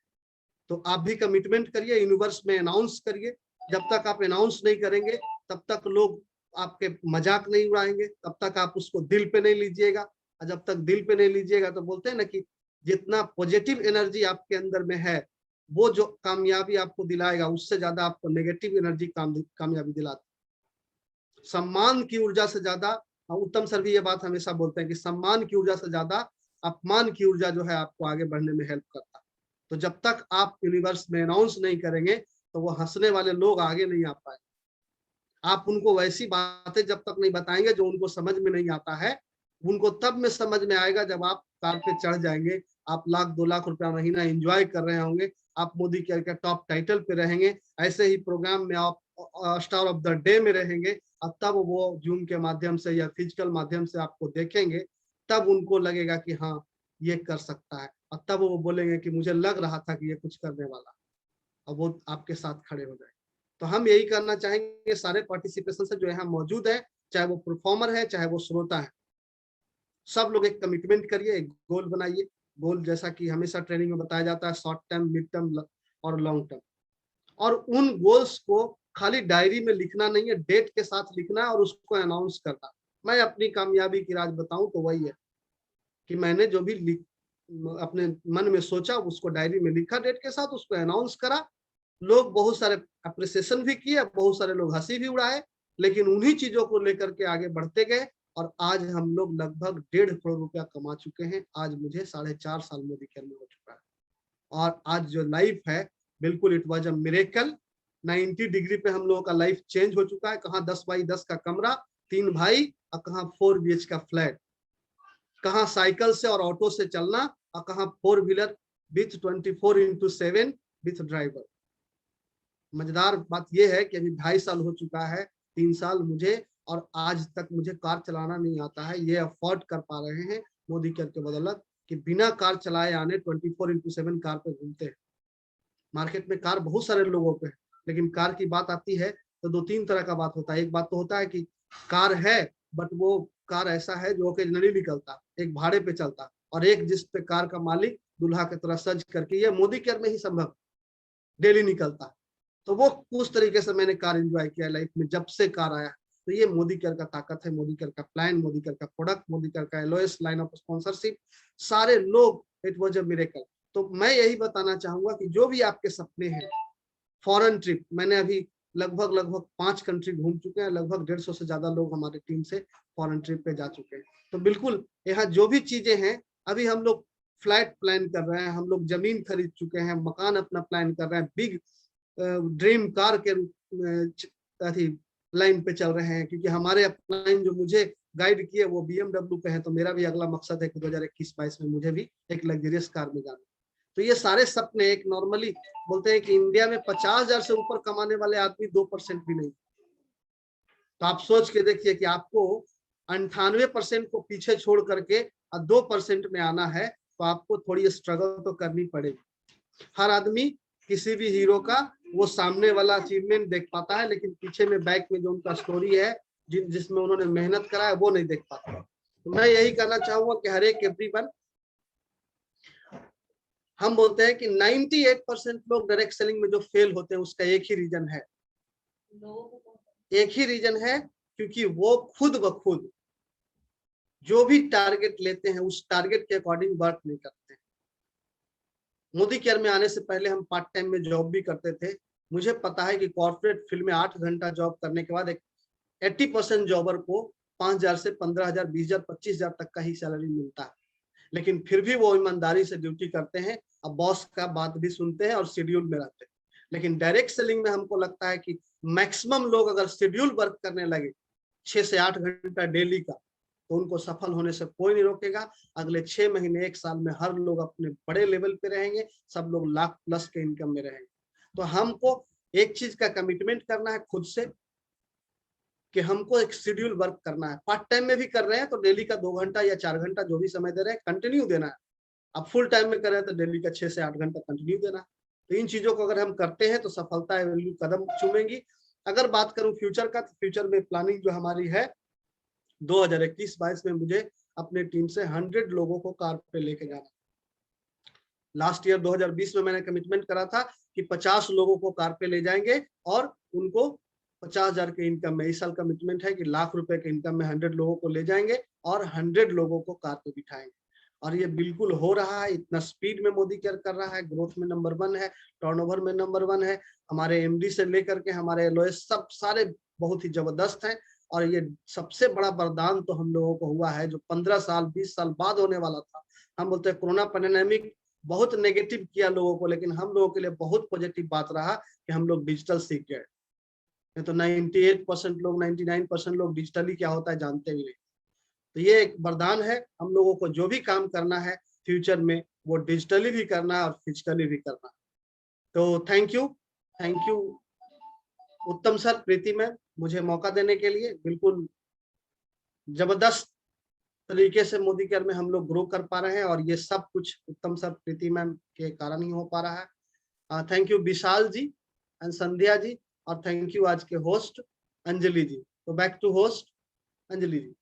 तो आप भी कमिटमेंट करिए, यूनिवर्स में अनाउंस करिए। जब तक आप अनाउंस नहीं करेंगे तब तक लोग आपके मजाक नहीं उड़ाएंगे, तब तक आप उसको दिल पे नहीं लीजिएगा। और जब तक दिल पे नहीं लीजिएगा तो बोलते हैं ना कि जितना पॉजिटिव एनर्जी आपके अंदर में है वो जो कामयाबी आपको दिलाएगा उससे ज्यादा आपको नेगेटिव एनर्जी कामयाबी दिलाती। सम्मान की ऊर्जा से ज्यादा, उत्तम सर भी ये बात हमेशा बोलते हैं कि सम्मान की ऊर्जा से ज्यादा अपमान की ऊर्जा जो है आपको आगे बढ़ने में हेल्प करता है। तो जब तक आप यूनिवर्स में अनाउंस नहीं करेंगे तो वो हंसने वाले लोग आगे नहीं आ पाए। आप उनको वैसी बातें जब तक नहीं बताएंगे जो उनको समझ में नहीं आता है, उनको तब में समझ में आएगा जब आप कार पे चढ़ जाएंगे, आप ₹1,00,000-2,00,000 महीना एंजॉय कर रहे होंगे, आप मोदी केयर के टॉप टाइटल पे रहेंगे, ऐसे ही प्रोग्राम में आप स्टार ऑफ द डे में रहेंगे। अब तब वो जूम के माध्यम से या फिजिकल माध्यम से आपको देखेंगे, तब उनको लगेगा कि हाँ ये कर सकता है, और तब वो बोलेंगे कि मुझे लग रहा था कि ये कुछ करने वाला, और वो आपके साथ खड़े हो जाए। तो हम यही करना चाहेंगे सारे पार्टिसिपेशन से जो यहाँ मौजूद है, चाहे वो परफॉर्मर है चाहे वो श्रोता है, सब लोग एक कमिटमेंट करिए, एक गोल बनाइए। गोल जैसा कि हमेशा ट्रेनिंग में बताया जाता है, शॉर्ट टर्म, मिड टर्म और लॉन्ग टर्म। और उन गोल्स को खाली डायरी में लिखना नहीं है, डेट के साथ लिखना है और उसको अनाउंस करना। मैं अपनी कामयाबी की राज बताऊं तो वही है कि मैंने जो भी अपने मन में सोचा उसको डायरी में लिखा डेट के साथ, उसको अनाउंस करा। लोग बहुत सारे अप्रिसिएशन भी किए, बहुत सारे लोग हंसी भी उड़ाए, लेकिन उन्हीं चीजों को लेकर के आगे बढ़ते गए और आज हम लोग लगभग ₹1.5 करोड़ रुपया कमा चुके हैं। आज मुझे 4.5 साल मोदी केयर में हो चुका है और आज जो लाइफ है बिल्कुल it was a miracle. 90 degree पे हम लोगों का लाइफ चेंज हो चुका है। कहाँ 10 बाई 10 का कमरा, 3 भाई, और कहाँ 4 BH का फ्लैट, कहाँ साइकिल से और ऑटो से चलना, और कहाँ 4 व्हीलर विथ 24/7 विथ ड्राइवर। मजेदार बात यह है कि अभी 2.5 साल हो चुका है, 3 साल मुझे, और आज तक मुझे कार चलाना नहीं आता है। ये अफोर्ड कर पा रहे हैं मोदी केयर के बदौलत कि बिना कार चलाए आने 24/7 कार पे घूमते हैं। मार्केट में कार बहुत सारे लोगों पे है, लेकिन कार की बात आती है तो 2-3 तरह का बात होता है। एक बात तो होता है कि कार है बट वो कार ऐसा है जो ओकेजनली निकलता, एक भाड़े पे चलता, और एक जिस पे कार का मालिक दुल्हा की तरह सज करके, ये मोदी केयर में ही संभव, डेली निकलता। तो वो उस तरीके से मैंने कार एंजॉय किया लाइफ में जब से कार आया। तो ये मोदी केयर का ताकत है, मोदी केयर का प्लान, मोदी केयर का प्रोडक्ट, मोदी केयर का LOS लाइन ऑफ स्पॉन्सरशिप, सारे लोग, इट वाज अ मिरेकल। तो मैं यही बताना चाहूंगा कि जो भी आपके सपने हैं, फॉरेन ट्रिप, मैंने अभी लगभग 5 कंट्री घूम चुके हैं, लगभग 150 से ज्यादा लोग हमारे टीम से फॉरेन ट्रिप पे जा चुके हैं। तो बिल्कुल यहाँ जो भी चीजें हैं, अभी हम लोग फ्लैट प्लान कर रहे हैं, हम लोग जमीन खरीद चुके हैं, मकान अपना प्लान कर रहे हैं, बिग ड्रीम कार के लाइन पे चल रहे हैं, क्योंकि हमारे अपलाइन जो मुझे गाइड किए वो BMW पे है। तो मेरा भी अगला मकसद है कि 2021-22 में मुझे भी एक लग्जरियस कार में जाना। तो ये सारे सपने, एक नॉर्मली बोलते हैं कि इंडिया में 50,000 से ऊपर कमाने वाले आदमी 2% भी नहीं। तो आप सोच के देखिए कि आपको 98% को पीछे छोड़ करके 2% में आना है, तो आपको थोड़ी स्ट्रगल तो करनी पड़ेगी। हर आदमी किसी भी हीरो का वो सामने वाला अचीवमेंट देख पाता है, लेकिन पीछे में बैक में जो उनका स्टोरी है, जिसमें उन्होंने मेहनत करा है, वो नहीं देख पाता। तो मैं यही कहना चाहूंगा कि हर एक एवरीवन, हम बोलते हैं कि 98% लोग डायरेक्ट सेलिंग में जो फेल होते हैं उसका एक ही रीजन है, क्योंकि वो खुद ब खुद जो भी टारगेट लेते हैं उस टारगेट के अकॉर्डिंग वर्क नहीं करते। मोदी केयर में आने से पहले हम पार्ट टाइम में जॉब भी करते थे। मुझे पता है कि कॉर्पोरेट फील्ड में 8 घंटा जॉब करने के बाद 80% जॉबर को 5,000 से 15,000, 20,000, 25,000 तक का ही सैलरी मिलता है, लेकिन फिर भी वो ईमानदारी से ड्यूटी करते हैं, अब बॉस का बात भी सुनते हैं और शेड्यूल में रहते हैं। लेकिन डायरेक्ट सेलिंग में हमको लगता है कि मैक्सिमम लोग अगर शेड्यूल वर्क करने लगे 6 से 8 घंटा डेली का, तो उनको सफल होने से कोई नहीं रोकेगा। अगले 6 महीने 1 साल में हर लोग अपने बड़े लेवल पे रहेंगे, सब लोग लाख+ के इनकम में रहेंगे। तो हमको एक चीज का कमिटमेंट करना है खुद से, कि हमको एक शेड्यूल वर्क करना है। पार्ट टाइम में भी कर रहे हैं तो डेली का 2 घंटा या 4 घंटा जो भी समय दे रहे हैं कंटिन्यू देना है। अब फुल टाइम में कर रहे हैं तो डेली का 6 से 8 घंटा कंटिन्यू देना है। तो इन चीजों को अगर हम करते हैं तो सफलता कदम चूमेंगी। अगर बात करूं फ्यूचर का, तो फ्यूचर में प्लानिंग जो हमारी है 2021-22 में मुझे अपने टीम से 100 लोगों को कार पे लेके जाना। लास्ट ईयर 2020 में मैंने कमिटमेंट करा था कि 50 लोगों को कार पे ले जाएंगे और उनको 50,000 के इनकम में, इस साल कमिटमेंट है कि ₹1,00,000 के इनकम में 100 लोगों को ले जाएंगे और 100 लोगों को कार पे बिठाएंगे। और ये बिल्कुल हो रहा है। इतना स्पीड में मोदी केयर कर रहा है, ग्रोथ में नंबर 1 है, टर्नओवर में नंबर 1 है। हमारे एमडी से लेकर के हमारे एलओएस सब सारे बहुत ही जबरदस्त हैं। और ये सबसे बड़ा वरदान तो हम लोगों को हुआ है जो 15 साल 20 साल बाद होने वाला था। हम बोलते हैं कोरोना पैंडेमिक बहुत नेगेटिव किया लोगों को, लेकिन हम लोगों के लिए बहुत पॉजिटिव बात रहा कि हम लोग डिजिटल सीख गए। तो 98% लोग 99% लोग डिजिटली क्या होता है जानते भी नहीं। तो ये एक वरदान है। हम लोगों को जो भी काम करना है फ्यूचर में वो डिजिटली भी करना है और फिजिकली भी करना है। तो थैंक यू उत्तम सर, प्रीति मैम, मुझे मौका देने के लिए। बिल्कुल जबरदस्त तरीके से मोदी केयर में हम लोग ग्रो कर पा रहे हैं और ये सब कुछ उत्तम सर, प्रीति मैम के कारण ही हो पा रहा है। Thank you Vishal ji and Sandhya ji, और थैंक यू आज के होस्ट अंजलि जी। तो back to host Anjali ji.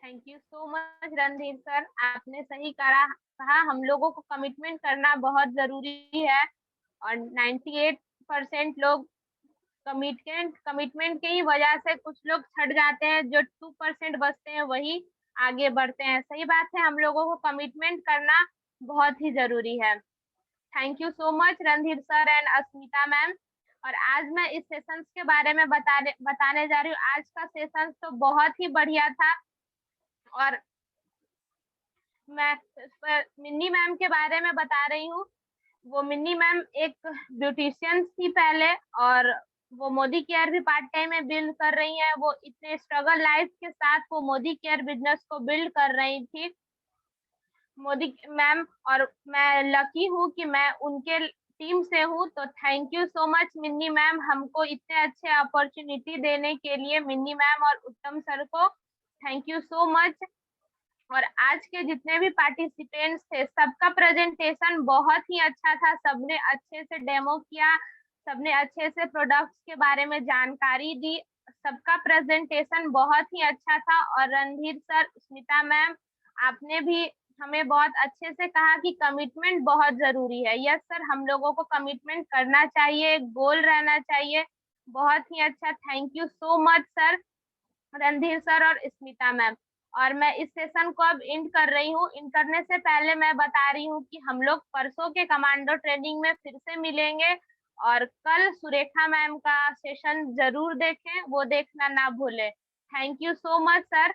Thank you so much Randhir sir, आपने सही कहा हम लोगों को कमिटमेंट करना बहुत जरूरी है। और 98% लोग कमिटमेंट की ही वजह से कुछ लोग छट जाते हैं, जो 2% बचते हैं वही आगे बढ़ते हैं। सही बात है, हम लोगों को कमिटमेंट करना बहुत ही जरूरी है। Thank you so much Randhir sir and Asmita ma'am. और आज मैं इस सेशन के बारे में बताने जा रही हूँ। आज का सेशन तो बहुत ही बढ़िया था और मैं मिन्नी मैम के बारे में बता रही हूँ। वो मिन्नी मैम एक ब्यूटिशियन थी पहले, और वो मोदी केयर भी पार्ट टाइम में बिल्ड कर रही है। वो इतने स्ट्रगल लाइफ के साथ वो मोदी केयर बिजनेस को बिल्ड कर रही थी मोदी मैम, और मैं लकी हूँ कि मैं उनके टीम से हूँ। तो thank you so much Minni ma'am, हमको इतने अच्छे अपॉर्चुनिटी देने के लिए। मिन्नी मैम और उत्तम सर को थैंक यू सो मच। और आज के जितने भी पार्टिसिपेंट्स थे सबका प्रेजेंटेशन बहुत ही अच्छा था। सबने अच्छे से डेमो किया, सबने अच्छे से प्रोडक्ट्स के बारे में जानकारी दी। सबका प्रेजेंटेशन बहुत ही अच्छा था। और रणधीर सर, स्मिता मैम, आपने भी हमें बहुत अच्छे से कहा कि कमिटमेंट बहुत जरूरी है। यस सर, हम लोगों को कमिटमेंट करना चाहिए, गोल रहना चाहिए। बहुत ही अच्छा, thank you so much sir, Randhir sir और स्मिता मैम। और मैं इस सेशन को अब एंड कर रही हूँ। एंड करने से पहले मैं बता रही हूँ कि हम लोग परसों के कमांडो ट्रेनिंग में फिर से मिलेंगे। और कल सुरेखा मैम का सेशन जरूर देखें, वो देखना ना भूलें। Thank you so much sir.